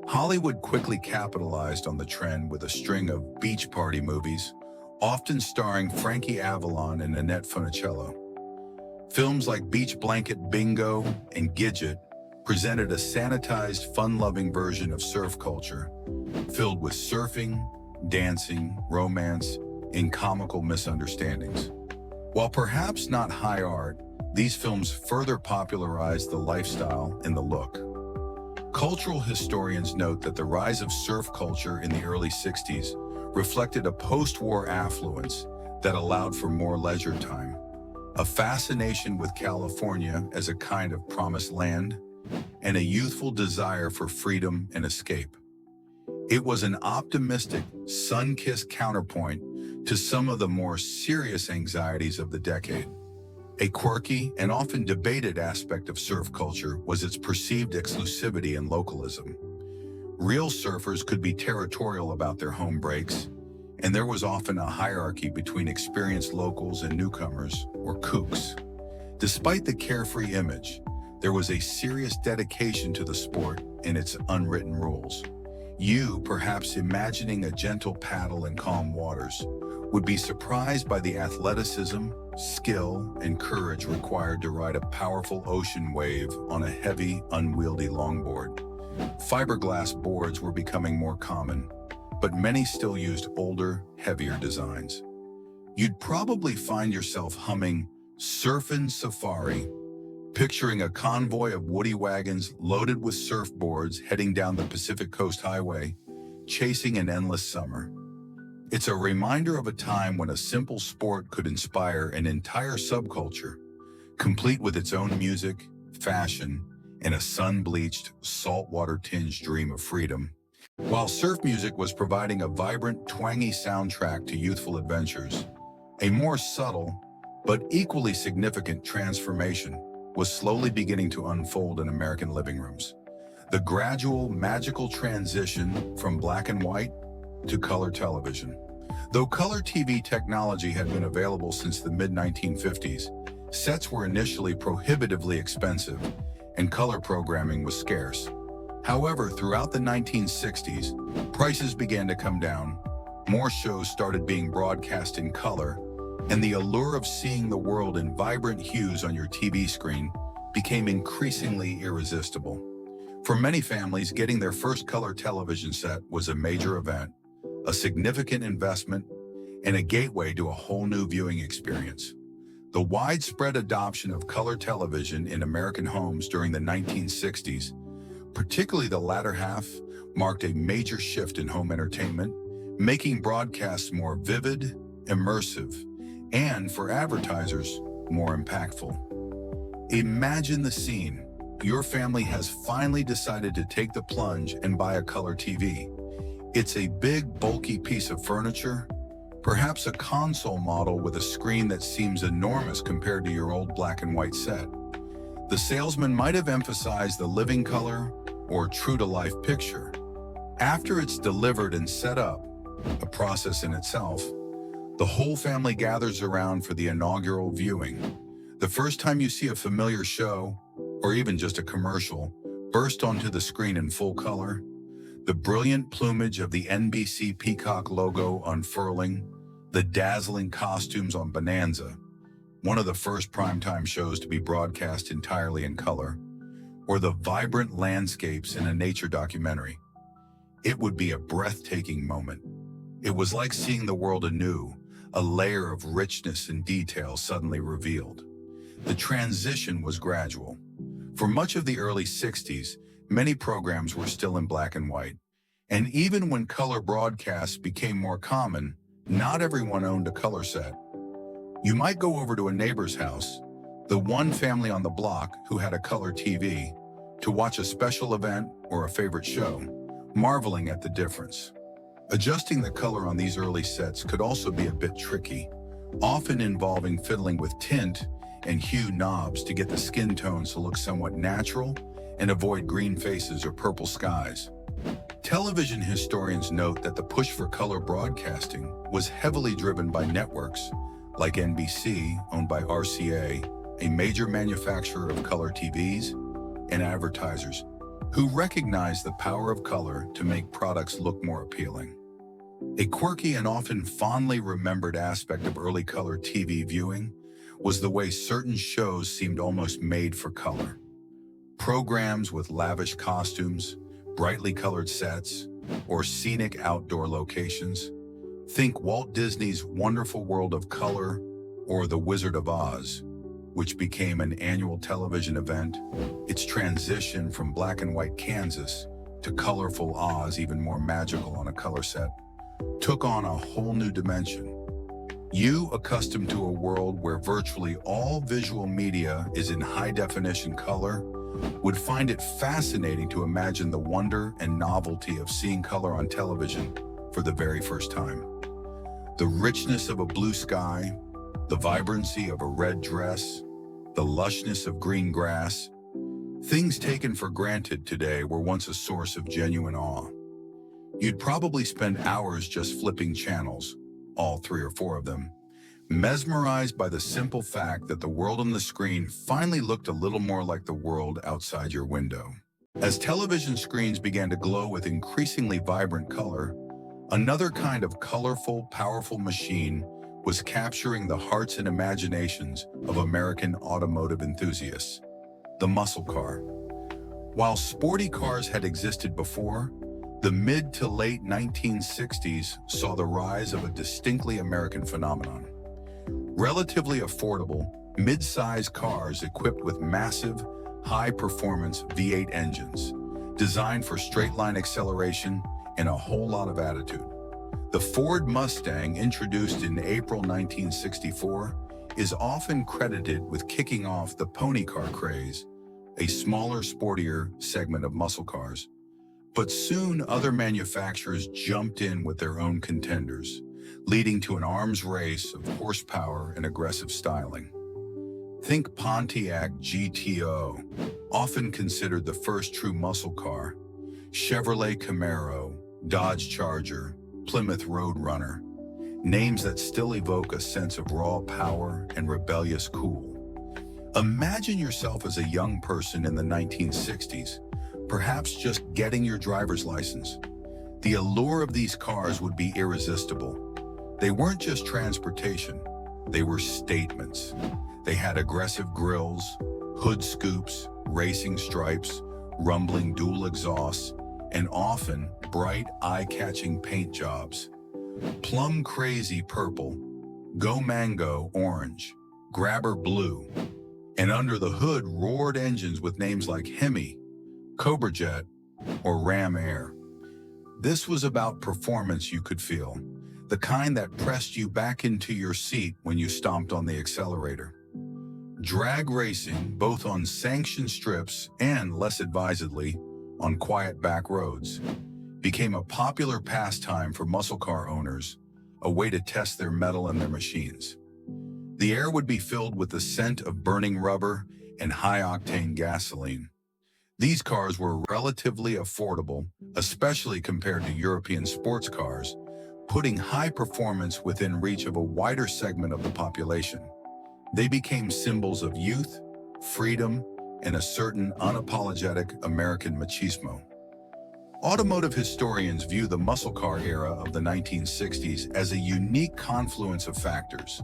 Hollywood quickly capitalized on the trend with a string of beach party movies, often starring Frankie Avalon and Annette Funicello. Films like Beach Blanket Bingo and Gidget presented a sanitized, fun-loving version of surf culture, filled with surfing, dancing, romance, and comical misunderstandings. While perhaps not high art, these films further popularized the lifestyle and the look. Cultural historians note that the rise of surf culture in the early 60s reflected a post-war affluence that allowed for more leisure time, a fascination with California as a kind of promised land, and a youthful desire for freedom and escape. It was an optimistic, sun-kissed counterpoint to some of the more serious anxieties of the decade. A quirky and often debated aspect of surf culture was its perceived exclusivity and localism. Real surfers could be territorial about their home breaks, and there was often a hierarchy between experienced locals and newcomers, or kooks. Despite the carefree image, there was a serious dedication to the sport and its unwritten rules. You, perhaps imagining a gentle paddle in calm waters, would be surprised by the athleticism, skill, and courage required to ride a powerful ocean wave on a heavy, unwieldy longboard. Fiberglass boards were becoming more common, but many still used older, heavier designs. You'd probably find yourself humming Surfin' Safari, picturing a convoy of Woody wagons loaded with surfboards heading down the Pacific Coast Highway, chasing an endless summer. It's a reminder of a time when a simple sport could inspire an entire subculture, complete with its own music, fashion, and a sun-bleached, saltwater-tinged dream of freedom. While surf music was providing a vibrant, twangy soundtrack to youthful adventures, a more subtle, but equally significant transformation was slowly beginning to unfold in American living rooms. The gradual, magical transition from black and white to color television. Though color TV technology had been available since the mid-1950s, sets were initially prohibitively expensive, and color programming was scarce. However, throughout the 1960s, prices began to come down, more shows started being broadcast in color, and the allure of seeing the world in vibrant hues on your TV screen became increasingly irresistible. For many families, getting their first color television set was a major event, a significant investment, and a gateway to a whole new viewing experience. The widespread adoption of color television in American homes during the 1960s, particularly the latter half, marked a major shift in home entertainment, making broadcasts more vivid, immersive, and, for advertisers, more impactful. Imagine the scene. Your family has finally decided to take the plunge and buy a color TV. It's a big, bulky piece of furniture, perhaps a console model with a screen that seems enormous compared to your old black and white set. The salesman might have emphasized the living color or true-to-life picture. After it's delivered and set up, a process in itself, the whole family gathers around for the inaugural viewing. The first time you see a familiar show, or even just a commercial, burst onto the screen in full color, the brilliant plumage of the NBC Peacock logo unfurling, the dazzling costumes on Bonanza, one of the first primetime shows to be broadcast entirely in color, or the vibrant landscapes in a nature documentary. It would be a breathtaking moment. It was like seeing the world anew, a layer of richness and detail suddenly revealed. The transition was gradual. For much of the early 60s, many programs were still in black and white. And even when color broadcasts became more common, not everyone owned a color set. You might go over to a neighbor's house, the one family on the block who had a color TV, to watch a special event or a favorite show, marveling at the difference. Adjusting the color on these early sets could also be a bit tricky, often involving fiddling with tint and hue knobs to get the skin tones to look somewhat natural and avoid green faces or purple skies. Television historians note that the push for color broadcasting was heavily driven by networks like NBC, owned by RCA, a major manufacturer of color TVs, and advertisers, who recognized the power of color to make products look more appealing. A quirky and often fondly remembered aspect of early color TV viewing was the way certain shows seemed almost made for color. Programs with lavish costumes, brightly colored sets, or scenic outdoor locations. Think Walt Disney's Wonderful World of Color or The Wizard of Oz, which became an annual television event. Its transition from black and white Kansas to colorful Oz, even more magical on a color set, took on a whole new dimension. You, accustomed to a world where virtually all visual media is in high-definition color, would find it fascinating to imagine the wonder and novelty of seeing color on television for the very first time. The richness of a blue sky, the vibrancy of a red dress, the lushness of green grass. Things taken for granted today were once a source of genuine awe. You'd probably spend hours just flipping channels, all 3 or 4 of them, mesmerized by the simple fact that the world on the screen finally looked a little more like the world outside your window. As television screens began to glow with increasingly vibrant color, another kind of colorful, powerful machine was capturing the hearts and imaginations of American automotive enthusiasts: the muscle car. While sporty cars had existed before, the mid to late 1960s saw the rise of a distinctly American phenomenon. Relatively affordable, mid-size cars equipped with massive, high-performance V8 engines, designed for straight-line acceleration and a whole lot of attitude. The Ford Mustang, introduced in April 1964, is often credited with kicking off the pony car craze, a smaller, sportier segment of muscle cars. But soon other manufacturers jumped in with their own contenders, leading to an arms race of horsepower and aggressive styling. Think Pontiac GTO, often considered the first true muscle car, Chevrolet Camaro, Dodge Charger, Plymouth Roadrunner, names that still evoke a sense of raw power and rebellious cool. Imagine yourself as a young person in the 1960s, perhaps just getting your driver's license. The allure of these cars would be irresistible. They weren't just transportation, they were statements. They had aggressive grills, hood scoops, racing stripes, rumbling dual exhausts, and often bright, eye-catching paint jobs. Plum Crazy purple, Go Mango orange, Grabber blue, and under the hood roared engines with names like Hemi, Cobra Jet, or Ram Air. This was about performance you could feel, the kind that pressed you back into your seat when you stomped on the accelerator. Drag racing, both on sanctioned strips and, less advisedly, on quiet back roads. became a popular pastime for muscle car owners, a way to test their mettle and their machines. The air would be filled with the scent of burning rubber and high-octane gasoline. These cars were relatively affordable, especially compared to European sports cars, putting high performance within reach of a wider segment of the population. They became symbols of youth, freedom, and a certain unapologetic American machismo. Automotive historians view the muscle car era of the 1960s as a unique confluence of factors: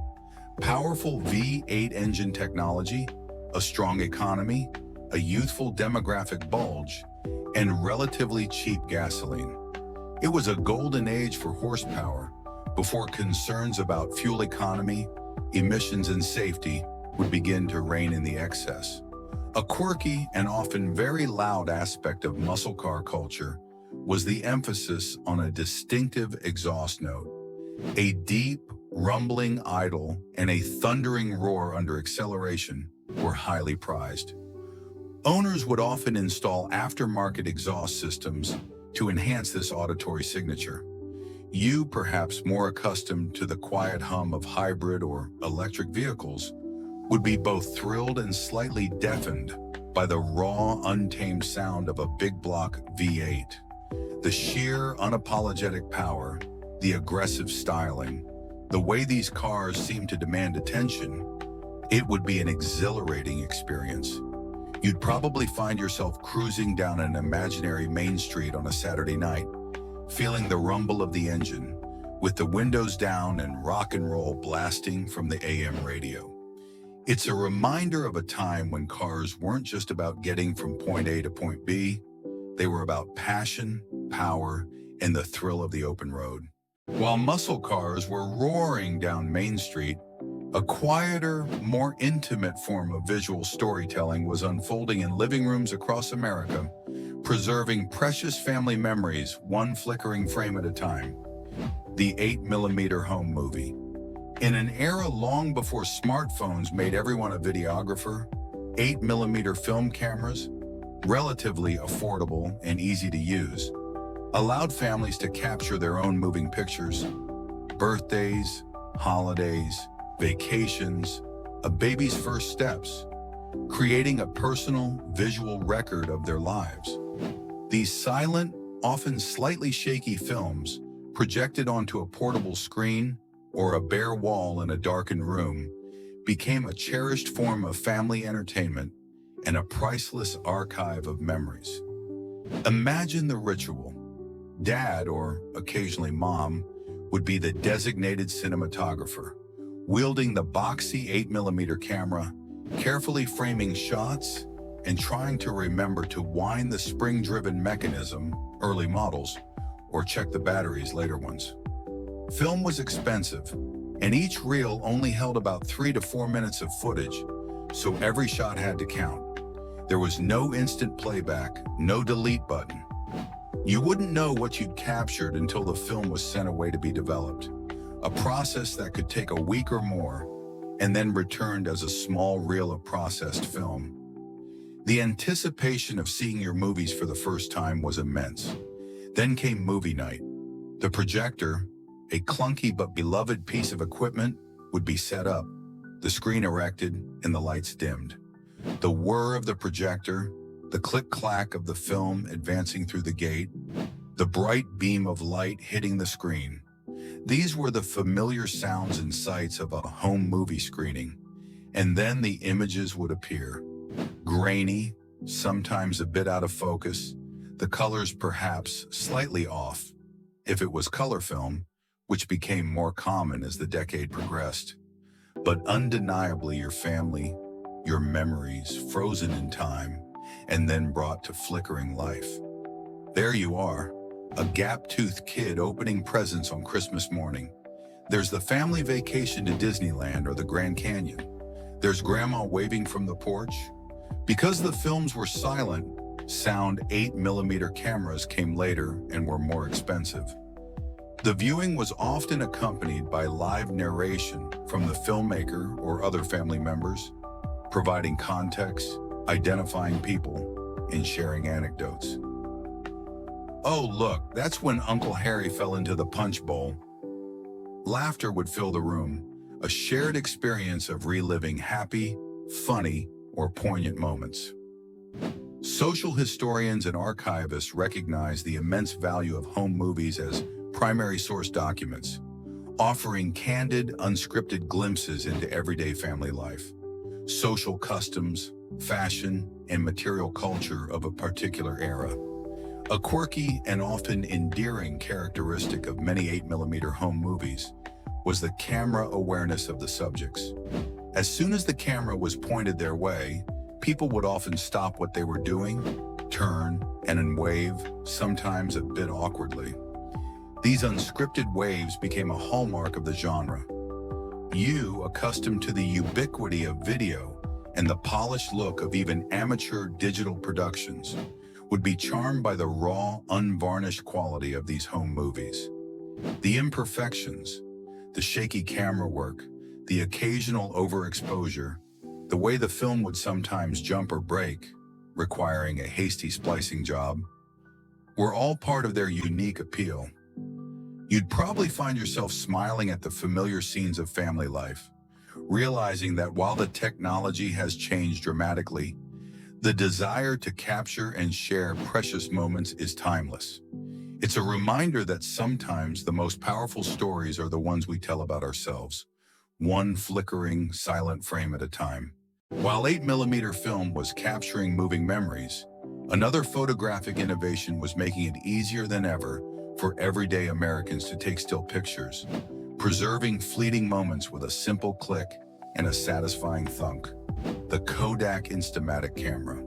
powerful V8 engine technology, a strong economy, a youthful demographic bulge, and relatively cheap gasoline. It was a golden age for horsepower before concerns about fuel economy, emissions, and safety would begin to reign in the excess. A quirky and often very loud aspect of muscle car culture was the emphasis on a distinctive exhaust note. A deep, rumbling idle and a thundering roar under acceleration were highly prized. Owners would often install aftermarket exhaust systems to enhance this auditory signature. You, perhaps more accustomed to the quiet hum of hybrid or electric vehicles, would be both thrilled and slightly deafened by the raw, untamed sound of a big block V8. The sheer, unapologetic power, the aggressive styling, the way these cars seem to demand attention, it would be an exhilarating experience. You'd probably find yourself cruising down an imaginary main street on a Saturday night, feeling the rumble of the engine, with the windows down and rock and roll blasting from the AM radio. It's a reminder of a time when cars weren't just about getting from point A to point B, they were about passion, power, and the thrill of the open road. While muscle cars were roaring down Main Street, a quieter, more intimate form of visual storytelling was unfolding in living rooms across America, preserving precious family memories one flickering frame at a time. The 8mm home movie. In an era long before smartphones made everyone a videographer, 8mm film cameras, relatively affordable and easy to use, allowed families to capture their own moving pictures. Birthdays, holidays, vacations, a baby's first steps, creating a personal, visual record of their lives. These silent, often slightly shaky films, projected onto a portable screen or a bare wall in a darkened room, became a cherished form of family entertainment and a priceless archive of memories. Imagine the ritual. Dad, or occasionally Mom, would be the designated cinematographer, wielding the boxy 8mm camera, carefully framing shots and trying to remember to wind the spring-driven mechanism, early models, or check the batteries, later ones. Film was expensive, and each reel only held about 3 to 4 minutes of footage, so every shot had to count. There was no instant playback, no delete button. You wouldn't know what you'd captured until the film was sent away to be developed, a process that could take a week or more, and then returned as a small reel of processed film. The anticipation of seeing your movies for the first time was immense. Then came movie night. The projector, a clunky but beloved piece of equipment, would be set up, the screen erected, and the lights dimmed. The whir of the projector, the click-clack of the film advancing through the gate, the bright beam of light hitting the screen. These were the familiar sounds and sights of a home movie screening. And then the images would appear. Grainy, sometimes a bit out of focus, the colors perhaps slightly off, if it was color film, which became more common as the decade progressed. But undeniably your family, your memories frozen in time, and then brought to flickering life. There you are, a gap-toothed kid opening presents on Christmas morning. There's the family vacation to Disneyland or the Grand Canyon. There's grandma waving from the porch. Because the films were silent, sound 8mm cameras came later and were more expensive. The viewing was often accompanied by live narration from the filmmaker or other family members, providing context, identifying people, and sharing anecdotes. "Oh, look, that's when Uncle Harry fell into the punch bowl." Laughter would fill the room, a shared experience of reliving happy, funny, or poignant moments. Social historians and archivists recognize the immense value of home movies as primary source documents, offering candid, unscripted glimpses into everyday family life, social customs, fashion, and material culture of a particular era. A quirky and often endearing characteristic of many 8mm home movies was the camera awareness of the subjects. As soon as the camera was pointed their way, people would often stop what they were doing, turn, and then wave, sometimes a bit awkwardly. These unscripted waves became a hallmark of the genre. You, accustomed to the ubiquity of video and the polished look of even amateur digital productions, would be charmed by the raw, unvarnished quality of these home movies. The imperfections, the shaky camera work, the occasional overexposure, the way the film would sometimes jump or break, requiring a hasty splicing job, were all part of their unique appeal. You'd probably find yourself smiling at the familiar scenes of family life, realizing that while the technology has changed dramatically, the desire to capture and share precious moments is timeless. It's a reminder that sometimes the most powerful stories are the ones we tell about ourselves, one flickering, silent frame at a time. While 8mm film was capturing moving memories, another photographic innovation was making it easier than ever for everyday Americans to take still pictures, preserving fleeting moments with a simple click and a satisfying thunk. The Kodak Instamatic camera.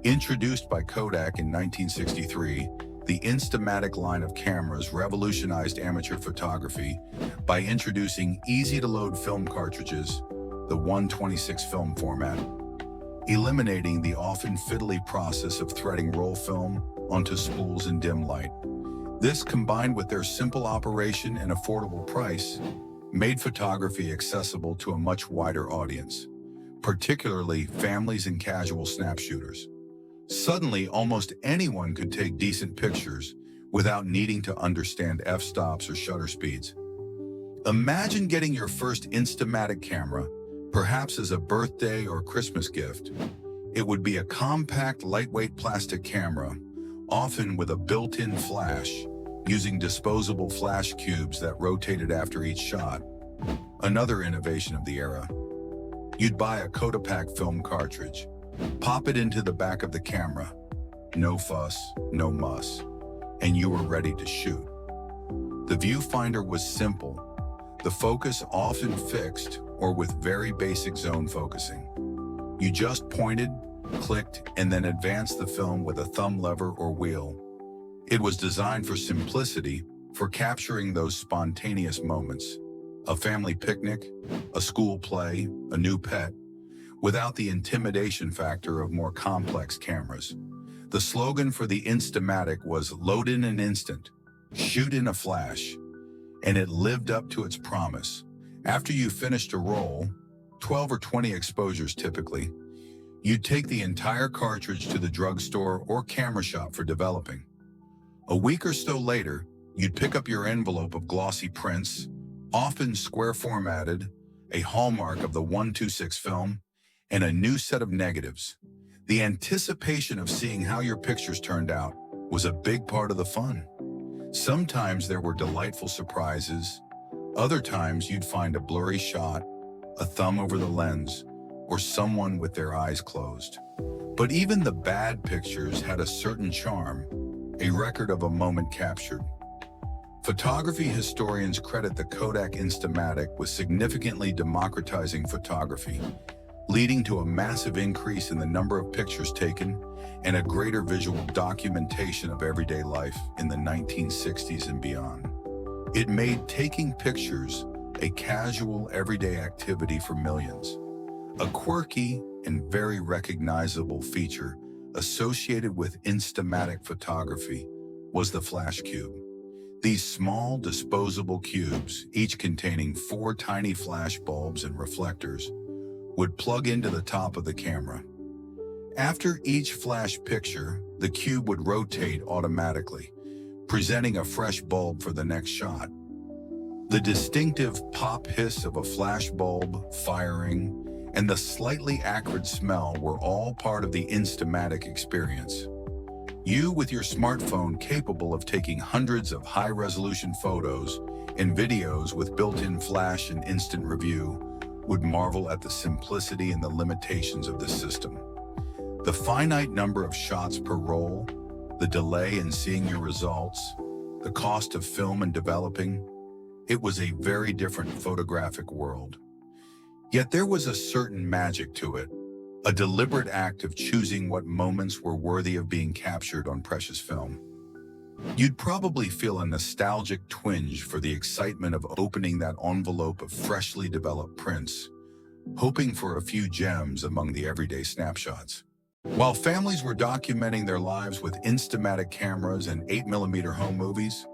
Introduced by Kodak in 1963, the Instamatic line of cameras revolutionized amateur photography by introducing easy-to-load film cartridges, the 126 film format, eliminating the often fiddly process of threading roll film onto spools in dim light. This, combined with their simple operation and affordable price, made photography accessible to a much wider audience, particularly families and casual snap shooters. Suddenly, almost anyone could take decent pictures without needing to understand f-stops or shutter speeds. Imagine getting your first Instamatic camera, perhaps as a birthday or Christmas gift. It would be a compact, lightweight plastic camera, often with a built-in flash, using disposable flash cubes that rotated after each shot. Another innovation of the era. You'd buy a Kodak film cartridge, pop it into the back of the camera, no fuss, no muss, and you were ready to shoot. The viewfinder was simple, the focus often fixed or with very basic zone focusing. You just pointed, clicked, and then advanced the film with a thumb lever or wheel. It was designed for simplicity, for capturing those spontaneous moments. A family picnic, a school play, a new pet, without the intimidation factor of more complex cameras. The slogan for the Instamatic was "Load in an instant, shoot in a flash," and it lived up to its promise. After you finished a roll, 12 or 20 exposures typically, you'd take the entire cartridge to the drugstore or camera shop for developing. A week or so later, you'd pick up your envelope of glossy prints, often square formatted, a hallmark of the 126 film, and a new set of negatives. The anticipation of seeing how your pictures turned out was a big part of the fun. Sometimes there were delightful surprises. Other times you'd find a blurry shot, a thumb over the lens, or someone with their eyes closed. But even the bad pictures had a certain charm, a record of a moment captured. Photography historians credit the Kodak Instamatic with significantly democratizing photography, leading to a massive increase in the number of pictures taken and a greater visual documentation of everyday life in the 1960s and beyond. It made taking pictures a casual, everyday activity for millions. A quirky and very recognizable feature associated with Instamatic photography was the flash cube. These small, disposable cubes, each containing 4 tiny flash bulbs and reflectors, would plug into the top of the camera. After each flash picture, the cube would rotate automatically, presenting a fresh bulb for the next shot. The distinctive pop hiss of a flash bulb firing and the slightly acrid smell were all part of the instamatic experience. You, with your smartphone capable of taking hundreds of high-resolution photos and videos with built-in flash and instant review, would marvel at the simplicity and the limitations of this system. The finite number of shots per roll, the delay in seeing your results, the cost of film and developing, it was a very different photographic world. Yet there was a certain magic to it, a deliberate act of choosing what moments were worthy of being captured on precious film. You'd probably feel a nostalgic twinge for the excitement of opening that envelope of freshly developed prints, hoping for a few gems among the everyday snapshots. While families were documenting their lives with Instamatic cameras and 8mm home movies,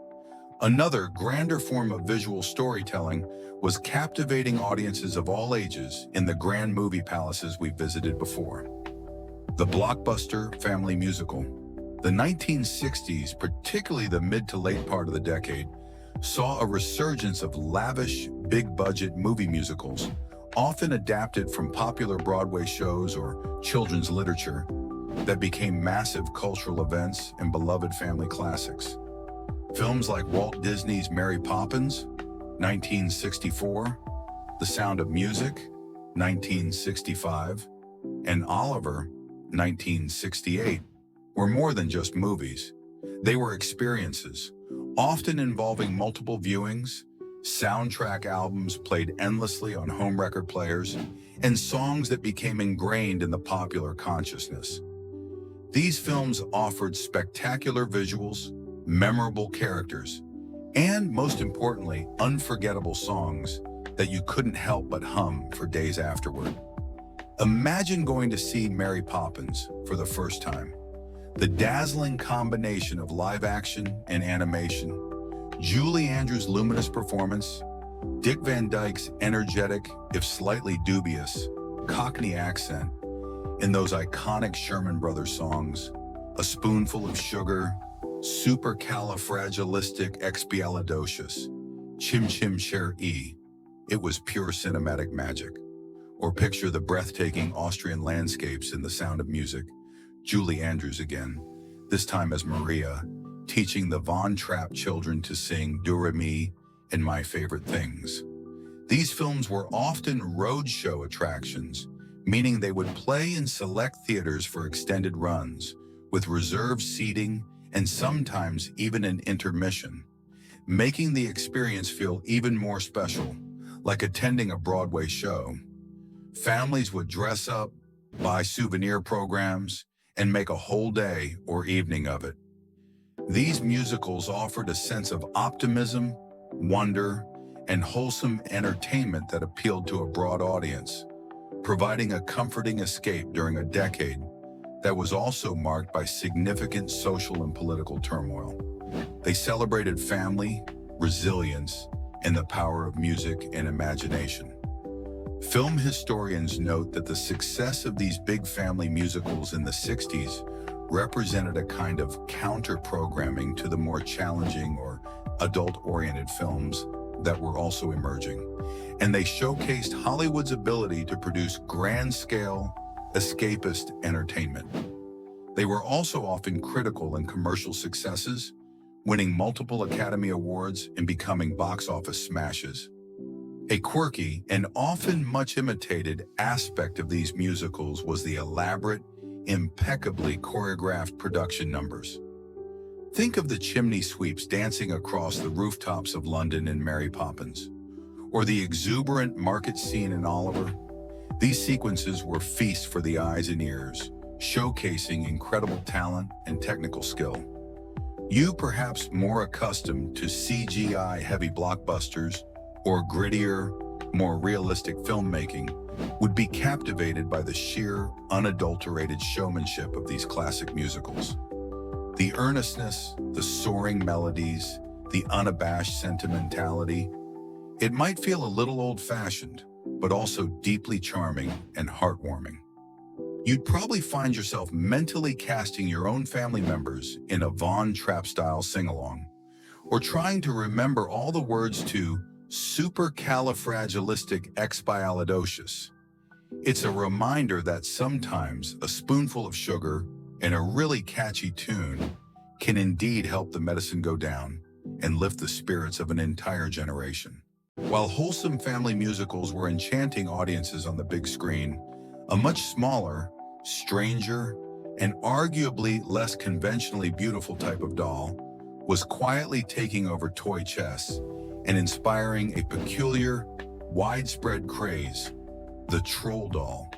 another grander form of visual storytelling was captivating audiences of all ages in the grand movie palaces we visited before. The blockbuster family musical. The 1960s, particularly the mid to late part of the decade, saw a resurgence of lavish, big-budget movie musicals, often adapted from popular Broadway shows or children's literature, that became massive cultural events and beloved family classics. Films like Walt Disney's Mary Poppins, 1964, The Sound of Music, 1965, and Oliver, 1968, were more than just movies. They were experiences, often involving multiple viewings, soundtrack albums played endlessly on home record players, and songs that became ingrained in the popular consciousness. These films offered spectacular visuals, memorable characters, and, most importantly, unforgettable songs that you couldn't help but hum for days afterward. Imagine going to see Mary Poppins for the first time. The dazzling combination of live action and animation, Julie Andrews' luminous performance, Dick Van Dyke's energetic, if slightly dubious, Cockney accent, and those iconic Sherman Brothers songs, A Spoonful of Sugar, Supercalifragilisticexpialidocious, Chim Chim Cher-E. It was pure cinematic magic. Or picture the breathtaking Austrian landscapes in The Sound of Music, Julie Andrews again, this time as Maria, teaching the Von Trapp children to sing Do-Re-Mi and My Favorite Things. These films were often roadshow attractions, meaning they would play in select theaters for extended runs, with reserved seating and sometimes even an intermission, making the experience feel even more special, like attending a Broadway show. Families would dress up, buy souvenir programs, and make a whole day or evening of it. These musicals offered a sense of optimism, wonder, and wholesome entertainment that appealed to a broad audience, providing a comforting escape during a decade that was also marked by significant social and political turmoil. They celebrated family, resilience, and the power of music and imagination. Film historians note that the success of these big family musicals in the 60s represented a kind of counter-programming to the more challenging or adult-oriented films that were also emerging, and they showcased Hollywood's ability to produce grand-scale, escapist entertainment. They were also often critical and commercial successes, winning multiple Academy Awards and becoming box office smashes. A quirky and often much imitated aspect of these musicals was the elaborate, impeccably choreographed production numbers. Think of the chimney sweeps dancing across the rooftops of London in Mary Poppins, or the exuberant market scene in Oliver. These sequences were feasts for the eyes and ears, showcasing incredible talent and technical skill. You, perhaps more accustomed to CGI-heavy blockbusters or grittier, more realistic filmmaking, would be captivated by the sheer, unadulterated showmanship of these classic musicals. The earnestness, the soaring melodies, the unabashed sentimentality. It might feel a little old-fashioned, but also deeply charming and heartwarming. You'd probably find yourself mentally casting your own family members in a Von Trapp-style sing-along, or trying to remember all the words to supercalifragilisticexpialidocious. It's a reminder that sometimes a spoonful of sugar and a really catchy tune can indeed help the medicine go down and lift the spirits of an entire generation. While wholesome family musicals were enchanting audiences on the big screen, a much smaller, stranger, and arguably less conventionally beautiful type of doll was quietly taking over toy chests and inspiring a peculiar, widespread craze: the troll doll.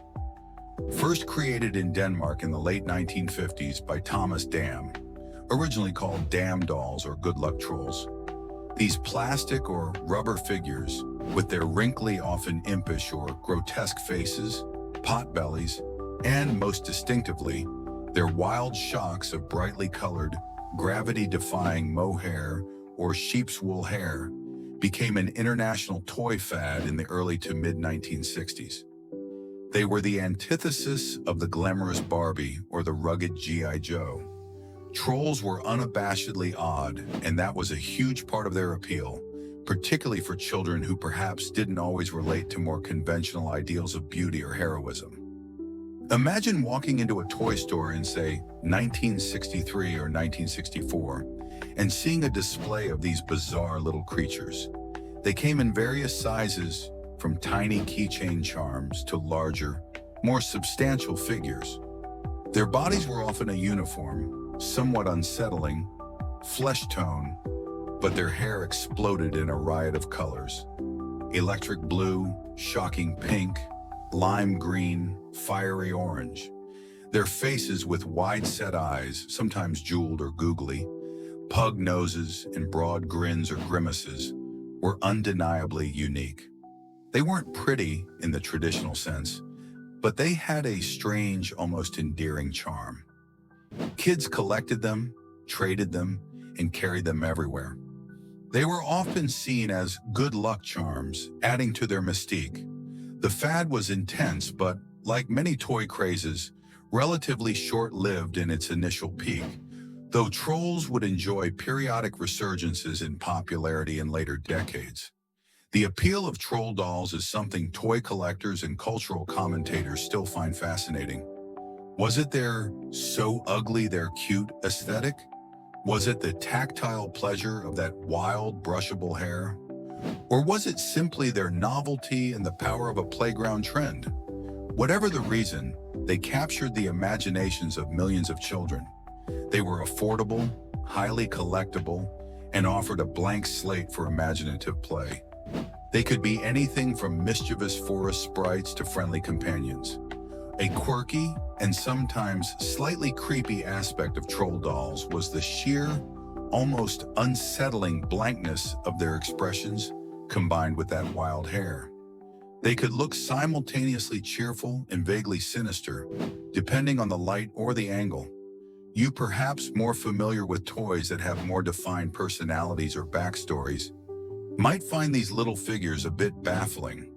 First created in Denmark in the late 1950s by Thomas Dam, originally called Dam dolls or good luck trolls. These plastic or rubber figures, with their wrinkly, often impish or grotesque faces, pot bellies, and most distinctively, their wild shocks of brightly colored, gravity-defying mohair or sheep's wool hair, became an international toy fad in the early to mid-1960s. They were the antithesis of the glamorous Barbie or the rugged G.I. Joe. Trolls were unabashedly odd, and that was a huge part of their appeal, particularly for children who perhaps didn't always relate to more conventional ideals of beauty or heroism. Imagine walking into a toy store in, say, 1963 or 1964, and seeing a display of these bizarre little creatures. They came in various sizes, from tiny keychain charms to larger, more substantial figures. Their bodies were often a uniform, somewhat unsettling, flesh tone, but their hair exploded in a riot of colors: electric blue, shocking pink, lime green, fiery orange. Their faces with wide-set eyes, sometimes jeweled or googly, pug noses, and broad grins or grimaces, were undeniably unique. They weren't pretty in the traditional sense, but they had a strange, almost endearing charm. Kids collected them, traded them, and carried them everywhere. They were often seen as good luck charms, adding to their mystique. The fad was intense, but, like many toy crazes, relatively short-lived in its initial peak, though trolls would enjoy periodic resurgences in popularity in later decades. The appeal of troll dolls is something toy collectors and cultural commentators still find fascinating. Was it their "so ugly they're cute" aesthetic? Was it the tactile pleasure of that wild, brushable hair? Or was it simply their novelty and the power of a playground trend? Whatever the reason, they captured the imaginations of millions of children. They were affordable, highly collectible, and offered a blank slate for imaginative play. They could be anything from mischievous forest sprites to friendly companions. A quirky and sometimes slightly creepy aspect of troll dolls was the sheer, almost unsettling blankness of their expressions combined with that wild hair. They could look simultaneously cheerful and vaguely sinister, depending on the light or the angle. You, perhaps more familiar with toys that have more defined personalities or backstories, might find these little figures a bit baffling.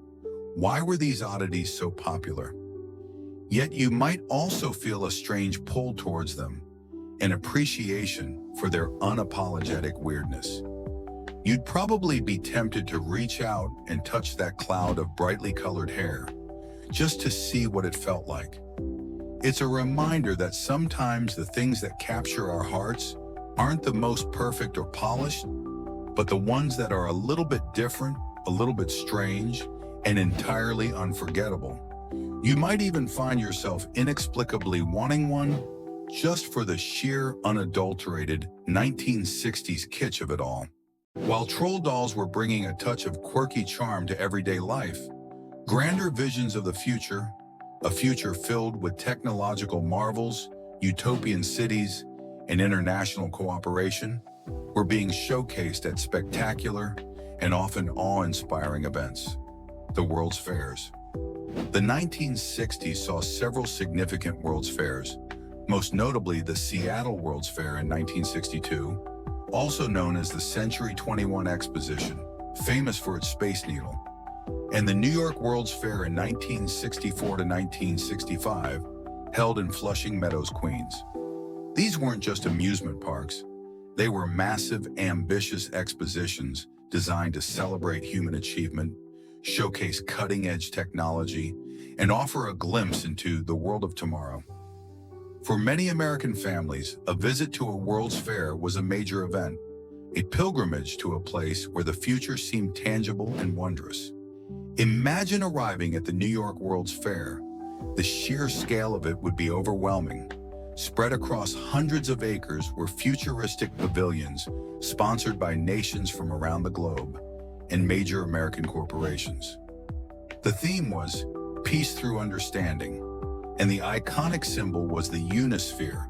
Why were these oddities so popular? Yet you might also feel a strange pull towards them, an appreciation for their unapologetic weirdness. You'd probably be tempted to reach out and touch that cloud of brightly colored hair, just to see what it felt like. It's a reminder that sometimes the things that capture our hearts aren't the most perfect or polished, but the ones that are a little bit different, a little bit strange, and entirely unforgettable. You might even find yourself inexplicably wanting one just for the sheer, unadulterated 1960s kitsch of it all. While troll dolls were bringing a touch of quirky charm to everyday life, grander visions of the future, a future filled with technological marvels, utopian cities, and international cooperation, were being showcased at spectacular and often awe-inspiring events: the World's Fairs. The 1960s saw several significant World's Fairs, most notably the Seattle World's Fair in 1962, also known as the Century 21 Exposition, famous for its Space Needle, and the New York World's Fair in 1964 to 1965, held in Flushing Meadows, Queens. These weren't just amusement parks. They were massive, ambitious expositions designed to celebrate human achievement, showcase cutting-edge technology, and offer a glimpse into the world of tomorrow. For many American families, a visit to a World's Fair was a major event, a pilgrimage to a place where the future seemed tangible and wondrous. Imagine arriving at the New York World's Fair. The sheer scale of it would be overwhelming. Spread across hundreds of acres were futuristic pavilions sponsored by nations from around the globe and major American corporations. The theme was Peace Through Understanding, and the iconic symbol was the Unisphere,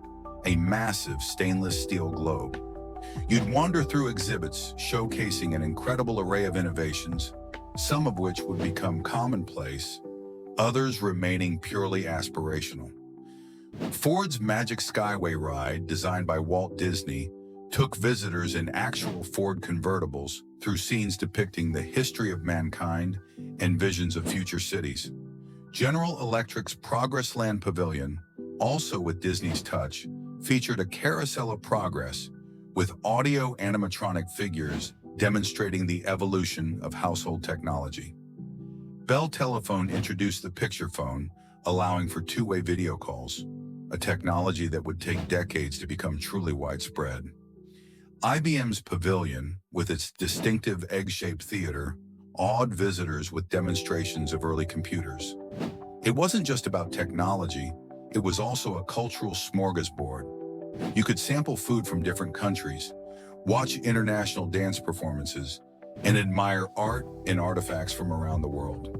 a massive stainless steel globe. You'd wander through exhibits showcasing an incredible array of innovations, some of which would become commonplace, others remaining purely aspirational. Ford's Magic Skyway ride, designed by Walt Disney, took visitors in actual Ford convertibles through scenes depicting the history of mankind and visions of future cities. General Electric's Progress Land Pavilion, also with Disney's touch, featured a carousel of progress with audio animatronic figures demonstrating the evolution of household technology. Bell Telephone introduced the picture phone, allowing for two-way video calls, a technology that would take decades to become truly widespread. IBM's Pavilion, with its distinctive egg-shaped theater, awed visitors with demonstrations of early computers. It wasn't just about technology, it was also a cultural smorgasbord. You could sample food from different countries, watch international dance performances, and admire art and artifacts from around the world.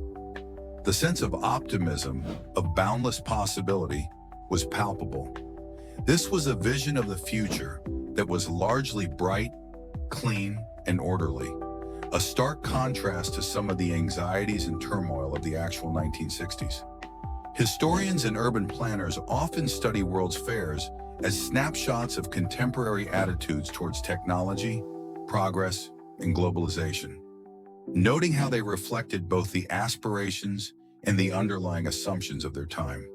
The sense of optimism, of boundless possibility, was palpable. This was a vision of the future that was largely bright, clean, and orderly, a stark contrast to some of the anxieties and turmoil of the actual 1960s. Historians and urban planners often study World's Fairs as snapshots of contemporary attitudes towards technology, progress, and globalization, noting how they reflected both the aspirations and the underlying assumptions of their time.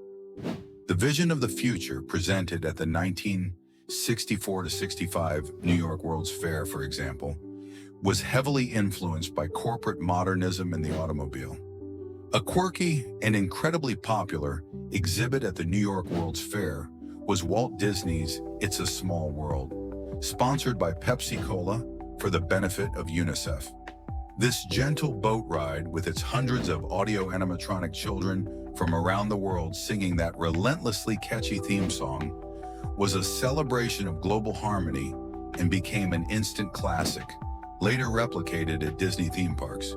The vision of the future presented at the 1964-65 New York World's Fair, for example, was heavily influenced by corporate modernism and the automobile. A quirky and incredibly popular exhibit at the New York World's Fair was Walt Disney's It's a Small World, sponsored by Pepsi-Cola for the benefit of UNICEF. This gentle boat ride, with its hundreds of audio animatronic children from around the world singing that relentlessly catchy theme song, was a celebration of global harmony and became an instant classic, later replicated at Disney theme parks.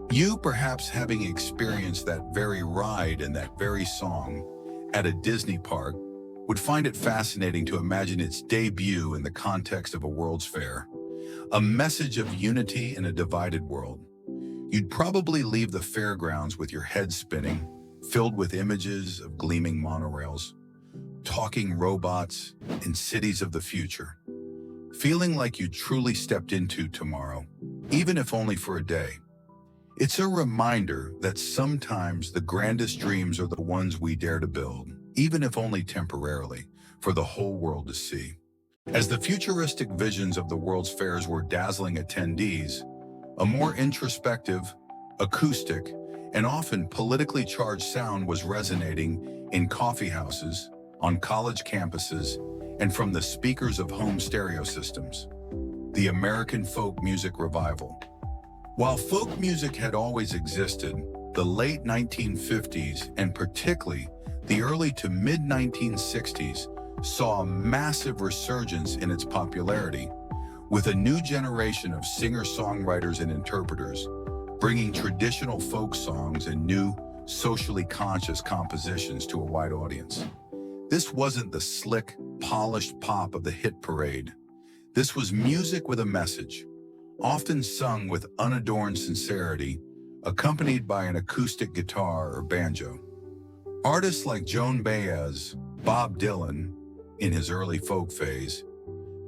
You, perhaps having experienced that very ride and that very song at a Disney park, would find it fascinating to imagine its debut in the context of a World's Fair, a message of unity in a divided world. You'd probably leave the fairgrounds with your head spinning, filled with images of gleaming monorails, talking robots, and cities of the future, feeling like you truly stepped into tomorrow, even if only for a day. It's a reminder that sometimes the grandest dreams are the ones we dare to build, even if only temporarily, for the whole world to see. As the futuristic visions of the World's Fairs were dazzling attendees, a more introspective, acoustic, and often politically charged sound was resonating in coffee houses, on college campuses, and from the speakers of home stereo systems. The American folk music revival. While folk music had always existed, the late 1950s and particularly the early to mid-1960s saw a massive resurgence in its popularity, with a new generation of singer-songwriters and interpreters bringing traditional folk songs and new, socially conscious compositions to a wide audience. This wasn't the slick, polished pop of the hit parade. This was music with a message, often sung with unadorned sincerity, accompanied by an acoustic guitar or banjo. Artists like Joan Baez, Bob Dylan, in his early folk phase,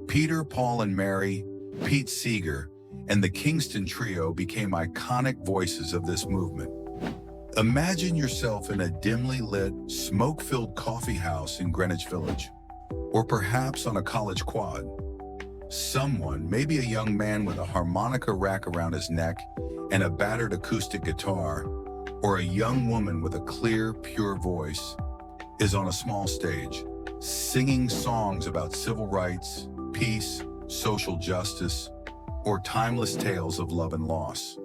Peter, Paul and Mary, Pete Seeger, and the Kingston Trio became iconic voices of this movement. Imagine yourself in a dimly lit, smoke-filled coffee house in Greenwich Village, or perhaps on a college quad. Someone, maybe a young man with a harmonica rack around his neck and a battered acoustic guitar, or a young woman with a clear, pure voice, is on a small stage, singing songs about civil rights, peace, social justice, or timeless tales of love and loss.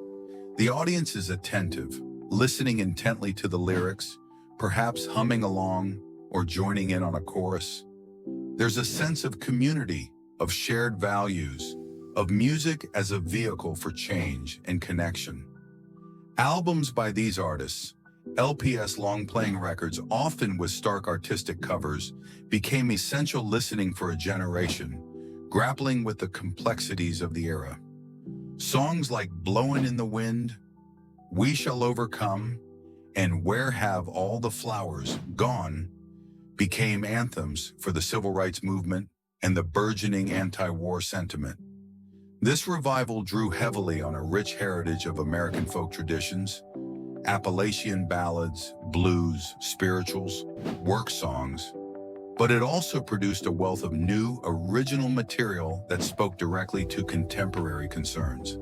The audience is attentive, listening intently to the lyrics, perhaps humming along or joining in on a chorus. There's a sense of community, of shared values, of music as a vehicle for change and connection. Albums by these artists, LPS long-playing records, often with stark artistic covers, became essential listening for a generation, grappling with the complexities of the era. Songs like Blowin' in the Wind, We Shall Overcome, and Where Have All the Flowers Gone became anthems for the civil rights movement and the burgeoning anti-war sentiment. This revival drew heavily on a rich heritage of American folk traditions, Appalachian ballads, blues, spirituals, work songs, but it also produced a wealth of new, original material that spoke directly to contemporary concerns.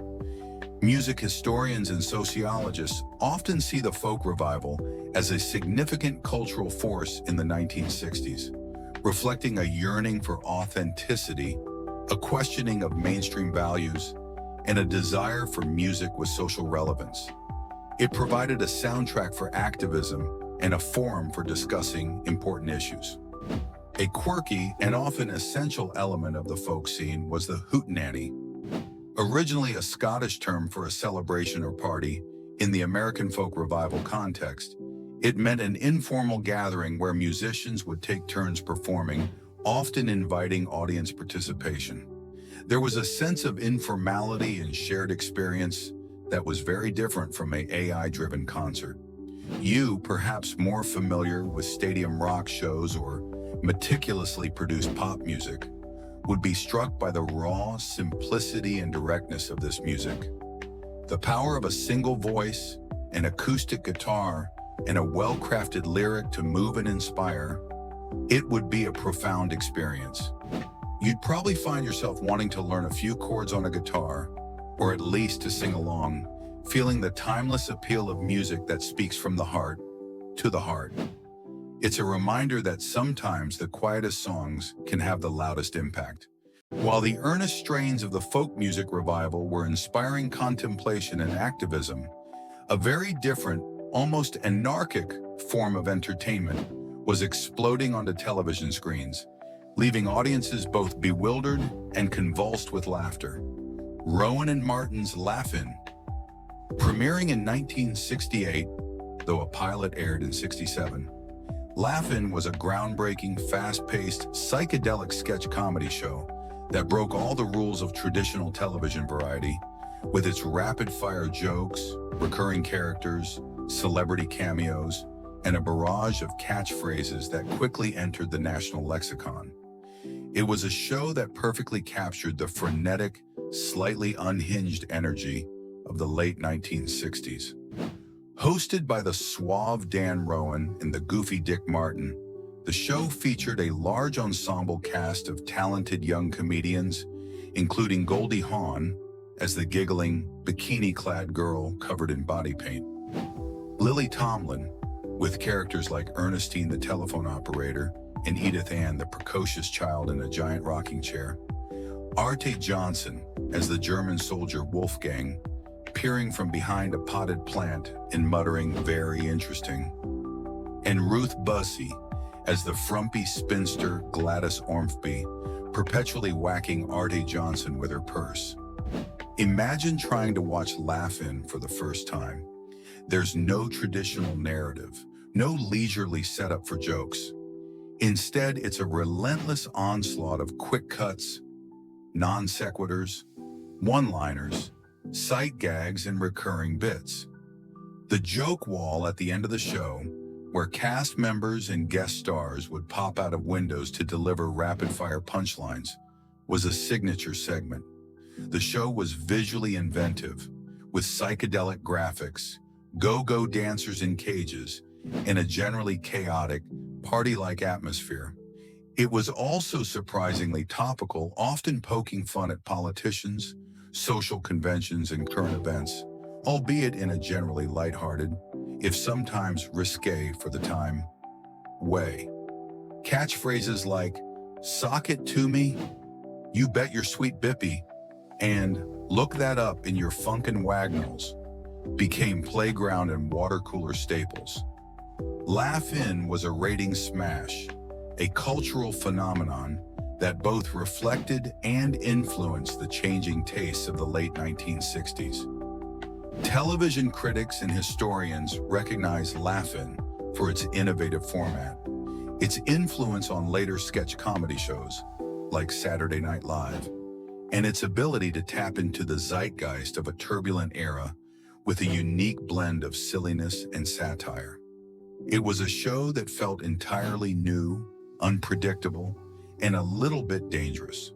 Music historians and sociologists often see the folk revival as a significant cultural force in the 1960s, reflecting a yearning for authenticity, a questioning of mainstream values, and a desire for music with social relevance. It provided a soundtrack for activism and a forum for discussing important issues. A quirky and often essential element of the folk scene was the hootenanny. Originally a Scottish term for a celebration or party, in the American folk revival context, it meant an informal gathering where musicians would take turns performing, often inviting audience participation. There was a sense of informality and shared experience that was very different from an AI-driven concert. You, perhaps more familiar with stadium rock shows or meticulously produced pop music, would be struck by the raw simplicity and directness of this music. The power of a single voice, an acoustic guitar, and a well-crafted lyric to move and inspire, it would be a profound experience. You'd probably find yourself wanting to learn a few chords on a guitar, or at least to sing along, feeling the timeless appeal of music that speaks from the heart to the heart. It's a reminder that sometimes the quietest songs can have the loudest impact. While the earnest strains of the folk music revival were inspiring contemplation and activism, a very different, almost anarchic form of entertainment was exploding onto television screens, leaving audiences both bewildered and convulsed with laughter. Rowan and Martin's Laugh-In. Premiering in 1968, though a pilot aired in '67, Laugh-In was a groundbreaking, fast-paced, psychedelic sketch comedy show that broke all the rules of traditional television variety, with its rapid-fire jokes, recurring characters, celebrity cameos, and a barrage of catchphrases that quickly entered the national lexicon. It was a show that perfectly captured the frenetic, slightly unhinged energy of the late 1960s. Hosted by the suave Dan Rowan and the goofy Dick Martin, the show featured a large ensemble cast of talented young comedians, including Goldie Hawn as the giggling, bikini-clad girl covered in body paint, Lily Tomlin, with characters like Ernestine the telephone operator and Edith Ann the precocious child in a giant rocking chair, Arte Johnson as the German soldier Wolfgang, peering from behind a potted plant and muttering, "Very interesting," and Ruth Bussey as the frumpy spinster Gladys Ormsby, perpetually whacking Arte Johnson with her purse. Imagine trying to watch Laugh-In for the first time. There's no traditional narrative, no leisurely setup for jokes. Instead, it's a relentless onslaught of quick cuts, non sequiturs, one-liners, sight gags, and recurring bits. The joke wall at the end of the show, where cast members and guest stars would pop out of windows to deliver rapid-fire punchlines, was a signature segment. The show was visually inventive, with psychedelic graphics, go-go dancers in cages, and a generally chaotic, party-like atmosphere. It was also surprisingly topical, often poking fun at politicians, social conventions, and current events, albeit in a generally lighthearted, if sometimes risque for the time, way. Catchphrases like, "Sock it to me," "You bet your sweet bippy," and "Look that up in your funkin' wagnalls" became playground and water cooler staples. Laugh In was a ratings smash, a cultural phenomenon that both reflected and influenced the changing tastes of the late 1960s. Television critics and historians recognize Laugh In for its innovative format, its influence on later sketch comedy shows, like Saturday Night Live, and its ability to tap into the zeitgeist of a turbulent era with a unique blend of silliness and satire. It was a show that felt entirely new, unpredictable, and a little bit dangerous.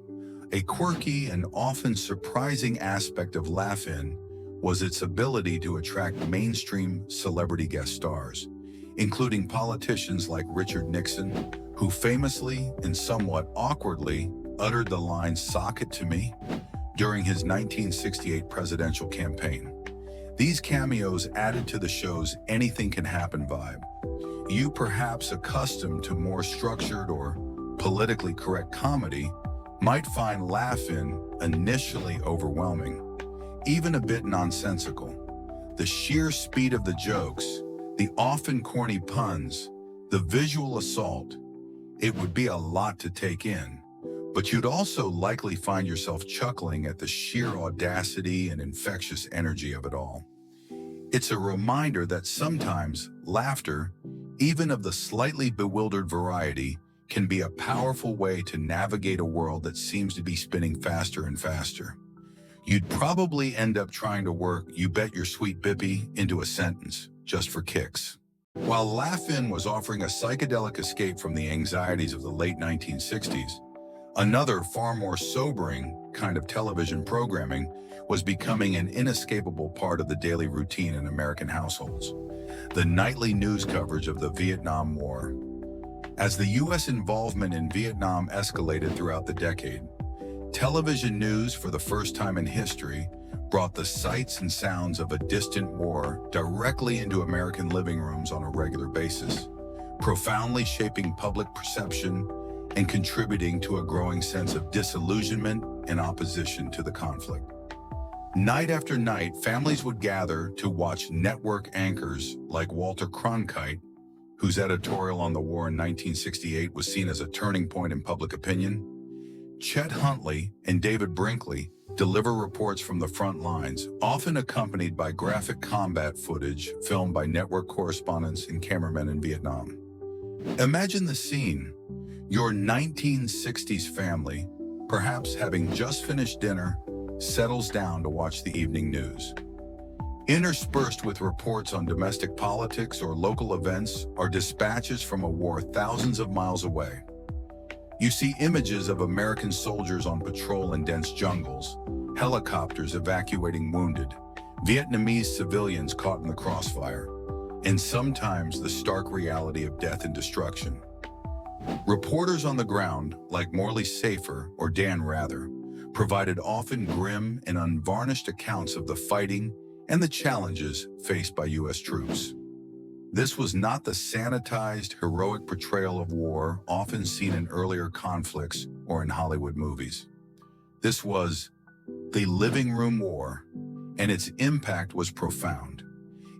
A quirky and often surprising aspect of Laugh In was its ability to attract mainstream celebrity guest stars, including politicians like Richard Nixon, who famously and somewhat awkwardly uttered the line "Sock it to me" during his 1968 presidential campaign. These cameos added to the show's anything can happen vibe. You, perhaps accustomed to more structured or politically correct comedy, might find Laugh In initially overwhelming, even a bit nonsensical. The sheer speed of the jokes, the often corny puns, the visual assault, it would be a lot to take in, but you'd also likely find yourself chuckling at the sheer audacity and infectious energy of it all. It's a reminder that sometimes laughter, even of the slightly bewildered variety, can be a powerful way to navigate a world that seems to be spinning faster and faster. You'd probably end up trying to work "You bet your sweet bippy" into a sentence, just for kicks. While Laugh In was offering a psychedelic escape from the anxieties of the late 1960s, another far more sobering kind of television programming was becoming an inescapable part of the daily routine in American households: the nightly news coverage of the Vietnam War. As the U.S. involvement in Vietnam escalated throughout the decade, television news, for the first time in history, brought the sights and sounds of a distant war directly into American living rooms on a regular basis, profoundly shaping public perception and contributing to a growing sense of disillusionment and opposition to the conflict. Night after night, families would gather to watch network anchors like Walter Cronkite, whose editorial on the war in 1968 was seen as a turning point in public opinion, Chet Huntley and David Brinkley deliver reports from the front lines, often accompanied by graphic combat footage filmed by network correspondents and cameramen in Vietnam. Imagine the scene: your 1960s family, perhaps having just finished dinner, settles down to watch the evening news. Interspersed with reports on domestic politics or local events are dispatches from a war thousands of miles away. You see images of American soldiers on patrol in dense jungles, helicopters evacuating wounded, Vietnamese civilians caught in the crossfire, and sometimes the stark reality of death and destruction. Reporters on the ground, like Morley Safer or Dan Rather, provided often grim and unvarnished accounts of the fighting and the challenges faced by U.S. troops. This was not the sanitized, heroic portrayal of war often seen in earlier conflicts or in Hollywood movies. This was the living room war, and its impact was profound.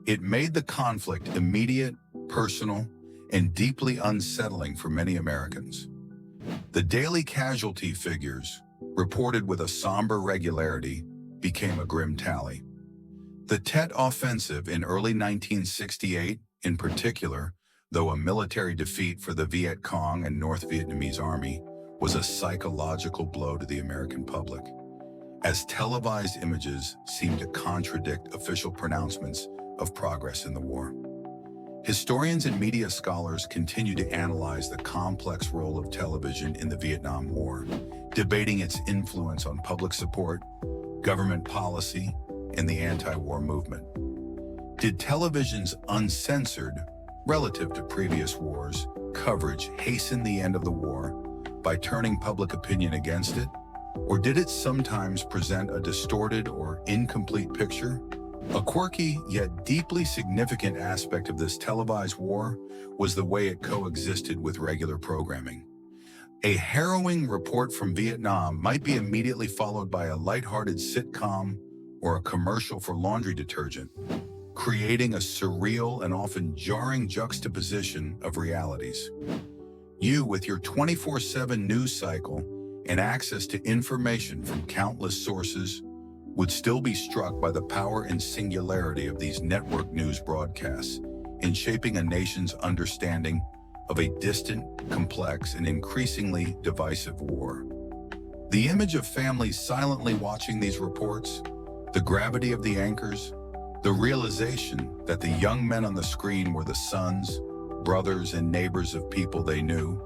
It made the conflict immediate, personal, and deeply unsettling for many Americans. The daily casualty figures, reported with a somber regularity, became a grim tally. The Tet Offensive in early 1968, in particular, though a military defeat for the Viet Cong and North Vietnamese Army, was a psychological blow to the American public, as televised images seemed to contradict official pronouncements of progress in the war. Historians and media scholars continue to analyze the complex role of television in the Vietnam War, debating its influence on public support, government policy, and the anti-war movement. Did television's uncensored, relative to previous wars, coverage hasten the end of the war by turning public opinion against it? Or did it sometimes present a distorted or incomplete picture? A quirky yet deeply significant aspect of this televised war was the way it coexisted with regular programming. A harrowing report from Vietnam might be immediately followed by a lighthearted sitcom or a commercial for laundry detergent, creating a surreal and often jarring juxtaposition of realities. You, with your 24/7 news cycle and access to information from countless sources, would still be struck by the power and singularity of these network news broadcasts in shaping a nation's understanding of a distant, complex, and increasingly divisive war. The image of families silently watching these reports, the gravity of the anchors, the realization that the young men on the screen were the sons, brothers, and neighbors of people they knew,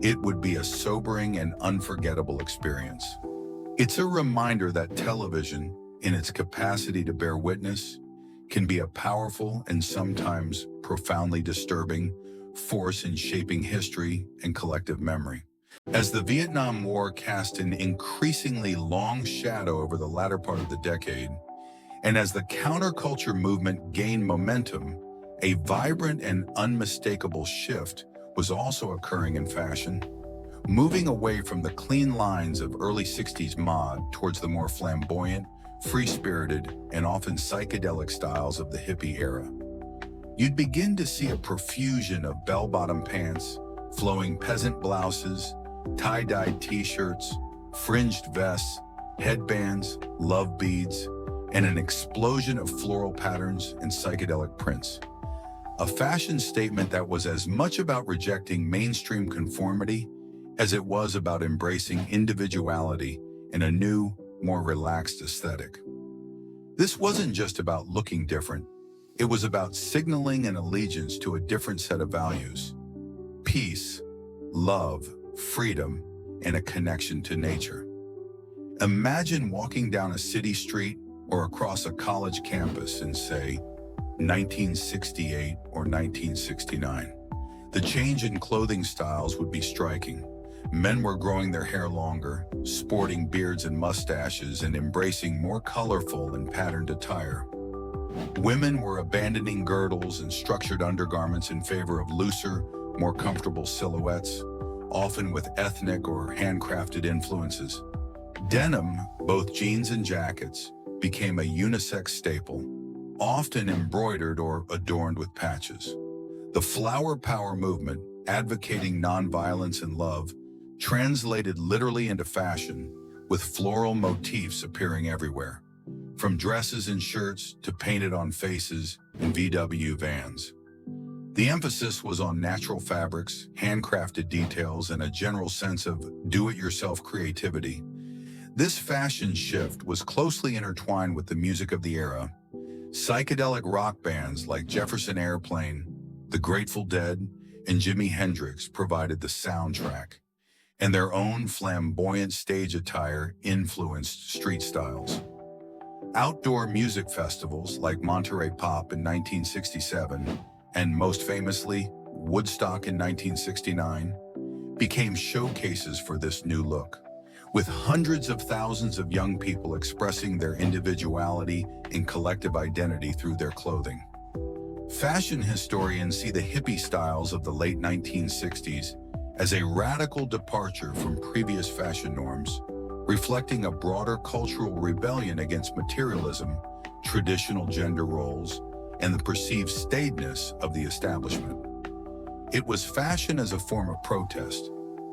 it would be a sobering and unforgettable experience. It's a reminder that television, in its capacity to bear witness, can be a powerful and sometimes profoundly disturbing force in shaping history and collective memory. As the Vietnam War cast an increasingly long shadow over the latter part of the decade, and as the counterculture movement gained momentum, a vibrant and unmistakable shift was also occurring in fashion, moving away from the clean lines of early 60s mod towards the more flamboyant, free-spirited, and often psychedelic styles of the hippie era. You'd begin to see a profusion of bell-bottom pants, flowing peasant blouses, tie-dyed t-shirts, fringed vests, headbands, love beads, and an explosion of floral patterns and psychedelic prints. A fashion statement that was as much about rejecting mainstream conformity as it was about embracing individuality in a new, more relaxed aesthetic. This wasn't just about looking different. It was about signaling an allegiance to a different set of values: peace, love, freedom, and a connection to nature. Imagine walking down a city street or across a college campus in, say, 1968 or 1969. The change in clothing styles would be striking. Men were growing their hair longer, sporting beards and mustaches, and embracing more colorful and patterned attire. Women were abandoning girdles and structured undergarments in favor of looser, more comfortable silhouettes, often with ethnic or handcrafted influences. Denim, both jeans and jackets, became a unisex staple, often embroidered or adorned with patches. The flower power movement, advocating nonviolence and love, translated literally into fashion, with floral motifs appearing everywhere, from dresses and shirts to painted-on faces in VW vans. The emphasis was on natural fabrics, handcrafted details, and a general sense of do-it-yourself creativity. This fashion shift was closely intertwined with the music of the era. Psychedelic rock bands like Jefferson Airplane, The Grateful Dead, and Jimi Hendrix provided the soundtrack, and their own flamboyant stage attire influenced street styles. Outdoor music festivals like Monterey Pop in 1967, and most famously, Woodstock in 1969, became showcases for this new look, with hundreds of thousands of young people expressing their individuality and collective identity through their clothing. Fashion historians see the hippie styles of the late 1960s as a radical departure from previous fashion norms, reflecting a broader cultural rebellion against materialism, traditional gender roles, and the perceived staidness of the establishment. It was fashion as a form of protest,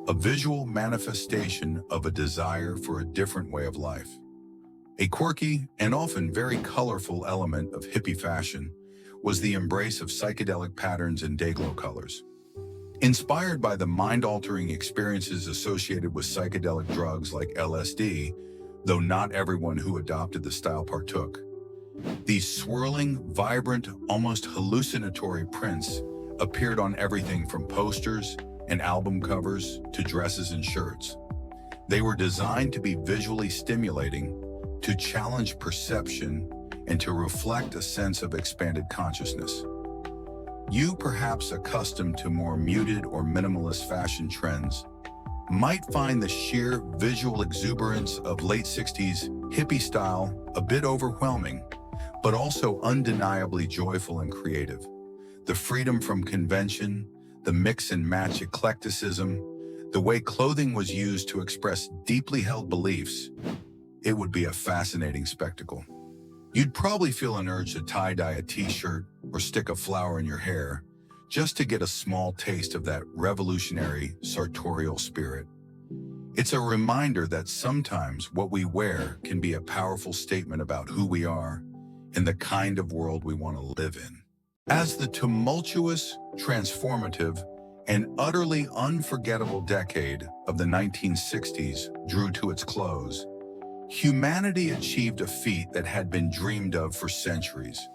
a visual manifestation of a desire for a different way of life. A quirky and often very colorful element of hippie fashion was the embrace of psychedelic patterns and day-glow colors. Inspired by the mind-altering experiences associated with psychedelic drugs like LSD, though not everyone who adopted the style partook, these swirling, vibrant, almost hallucinatory prints appeared on everything from posters and album covers to dresses and shirts. They were designed to be visually stimulating, to challenge perception, and to reflect a sense of expanded consciousness. You, perhaps accustomed to more muted or minimalist fashion trends, might find the sheer visual exuberance of late 60s hippie style a bit overwhelming, but also undeniably joyful and creative. The freedom from convention, the mix and match eclecticism, the way clothing was used to express deeply held beliefs, it would be a fascinating spectacle. You'd probably feel an urge to tie-dye a t-shirt or stick a flower in your hair, just to get a small taste of that revolutionary, sartorial spirit. It's a reminder that sometimes what we wear can be a powerful statement about who we are and the kind of world we want to live in. As the tumultuous, transformative, and utterly unforgettable decade of the 1960s drew to its close, humanity achieved a feat that had been dreamed of for centuries.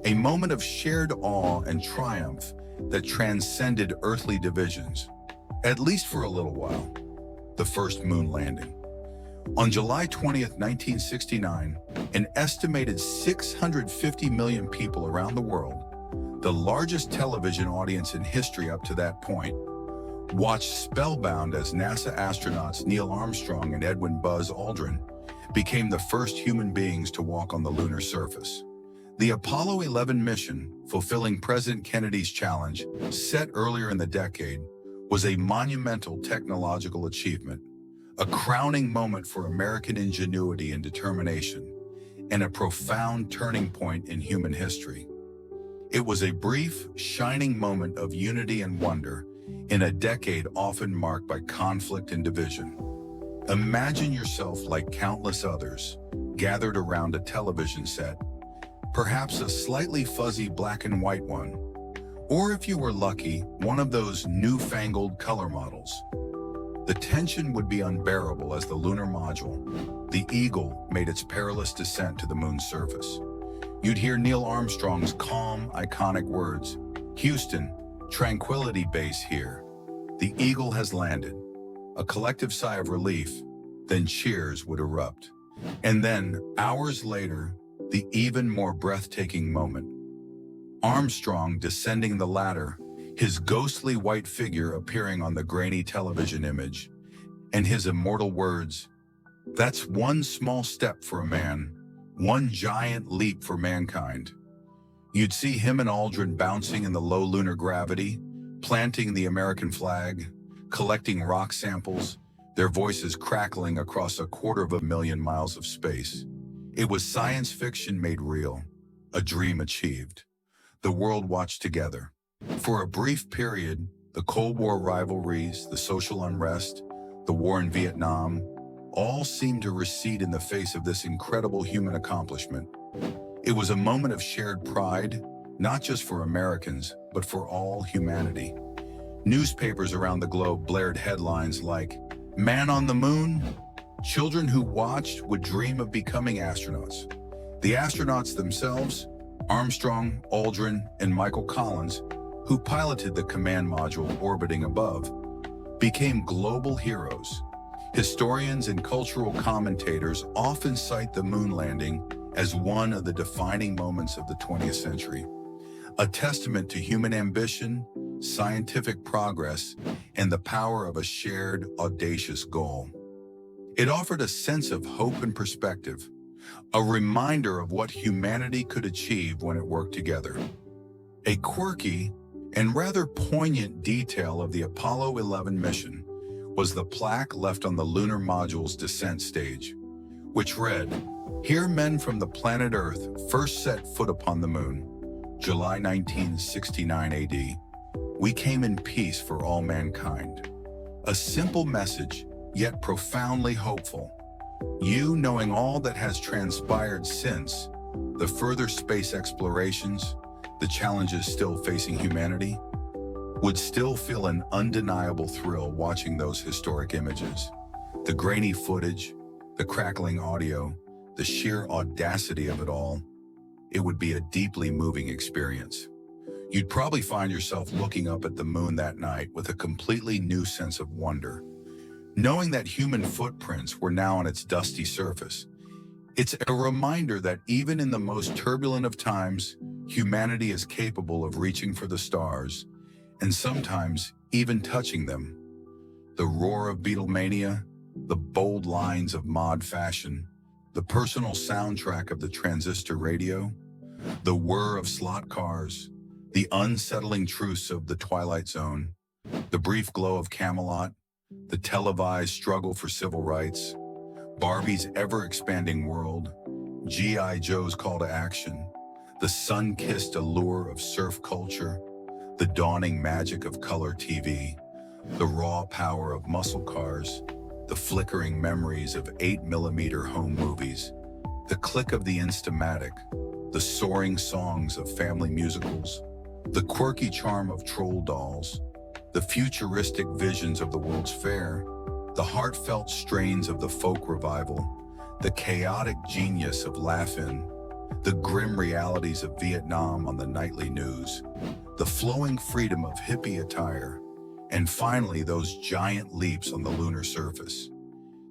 A moment of shared awe and triumph that transcended earthly divisions, at least for a little while: the first moon landing. On July 20th, 1969, an estimated 650 million people around the world, the largest television audience in history up to that point, watched spellbound as NASA astronauts Neil Armstrong and Edwin Buzz Aldrin became the first human beings to walk on the lunar surface. The Apollo 11 mission, fulfilling President Kennedy's challenge set earlier in the decade, was a monumental technological achievement, a crowning moment for American ingenuity and determination, and a profound turning point in human history. It was a brief, shining moment of unity and wonder in a decade often marked by conflict and division. Imagine yourself like countless others, gathered around a television set, perhaps a slightly fuzzy black and white one, or if you were lucky, one of those newfangled color models. The tension would be unbearable as the lunar module, the Eagle, made its perilous descent to the moon's surface. You'd hear Neil Armstrong's calm, iconic words, "Houston, tranquility base here. The Eagle has landed." A collective sigh of relief, then cheers would erupt. And then, hours later, the even more breathtaking moment. Armstrong descending the ladder, his ghostly white figure appearing on the grainy television image, and his immortal words, "That's one small step for a man, one giant leap for mankind." You'd see him and Aldrin bouncing in the low lunar gravity, planting the American flag, collecting rock samples, their voices crackling across 250,000 miles of space. It was science fiction made real, a dream achieved. The world watched together. For a brief period, the Cold War rivalries, the social unrest, the war in Vietnam, all seemed to recede in the face of this incredible human accomplishment. It was a moment of shared pride, not just for Americans, but for all humanity. Newspapers around the globe blared headlines like, "Man on the Moon?" Children who watched would dream of becoming astronauts. The astronauts themselves, Armstrong, Aldrin, and Michael Collins, who piloted the command module orbiting above, became global heroes. Historians and cultural commentators often cite the moon landing as one of the defining moments of the 20th century, a testament to human ambition, scientific progress, and the power of a shared, audacious goal. It offered a sense of hope and perspective, a reminder of what humanity could achieve when it worked together. A quirky and rather poignant detail of the Apollo 11 mission was the plaque left on the lunar module's descent stage, which read, "Here men from the planet Earth first set foot upon the moon, July 1969 AD. We came in peace for all mankind." A simple message, yet profoundly hopeful. You, knowing all that has transpired since, the further space explorations, the challenges still facing humanity, would still feel an undeniable thrill watching those historic images. The grainy footage, the crackling audio, the sheer audacity of it all. It would be a deeply moving experience. You'd probably find yourself looking up at the moon that night with a completely new sense of wonder, knowing that human footprints were now on its dusty surface, It's a reminder that even in the most turbulent of times, humanity is capable of reaching for the stars, and sometimes even touching them. The roar of Beatlemania, the bold lines of mod fashion, the personal soundtrack of the transistor radio, the whir of slot cars, the unsettling truths of the Twilight Zone, the brief glow of Camelot, the televised struggle for civil rights, Barbie's ever-expanding world, G.I. Joe's call to action, the sun-kissed allure of surf culture, the dawning magic of color TV, the raw power of muscle cars, the flickering memories of 8mm home movies, the click of the Instamatic, the soaring songs of family musicals, the quirky charm of troll dolls, the futuristic visions of the World's Fair, the heartfelt strains of the folk revival, the chaotic genius of Laugh-In, the grim realities of Vietnam on the nightly news, the flowing freedom of hippie attire, and finally those giant leaps on the lunar surface.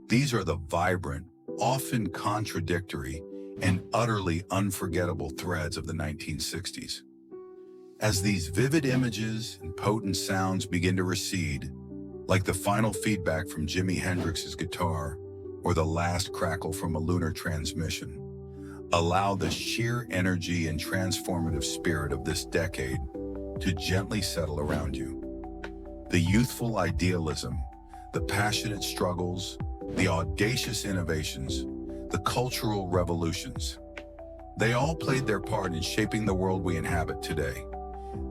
These are the vibrant, often contradictory, and utterly unforgettable threads of the 1960s. As these vivid images and potent sounds begin to recede, like the final feedback from Jimi Hendrix's guitar or the last crackle from a lunar transmission, allow the sheer energy and transformative spirit of this decade to gently settle around you. The youthful idealism, the passionate struggles, the audacious innovations, the cultural revolutions, they all played their part in shaping the world we inhabit today.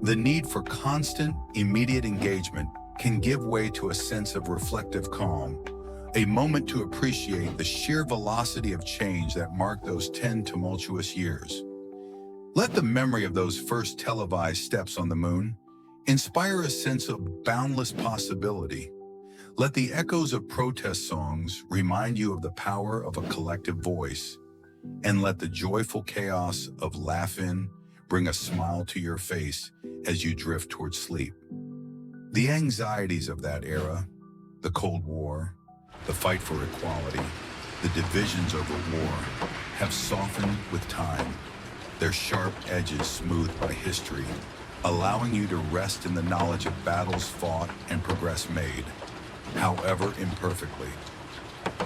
The need for constant, immediate engagement can give way to a sense of reflective calm, a moment to appreciate the sheer velocity of change that marked those 10 tumultuous years. Let the memory of those first televised steps on the moon inspire a sense of boundless possibility. Let the echoes of protest songs remind you of the power of a collective voice, and let the joyful chaos of Laugh-In bring a smile to your face as you drift towards sleep. The anxieties of that era, the Cold War, the fight for equality, the divisions over war, have softened with time, their sharp edges smoothed by history, allowing you to rest in the knowledge of battles fought and progress made, however imperfectly.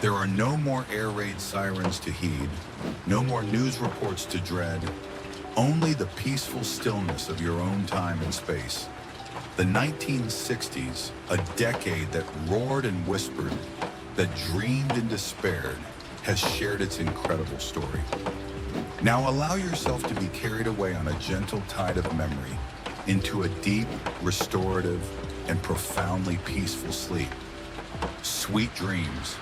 There are no more air raid sirens to heed, no more news reports to dread, only the peaceful stillness of your own time and space. The 1960s, a decade that roared and whispered, that dreamed and despaired, has shared its incredible story. Now allow yourself to be carried away on a gentle tide of memory into a deep, restorative, and profoundly peaceful sleep. Sweet dreams.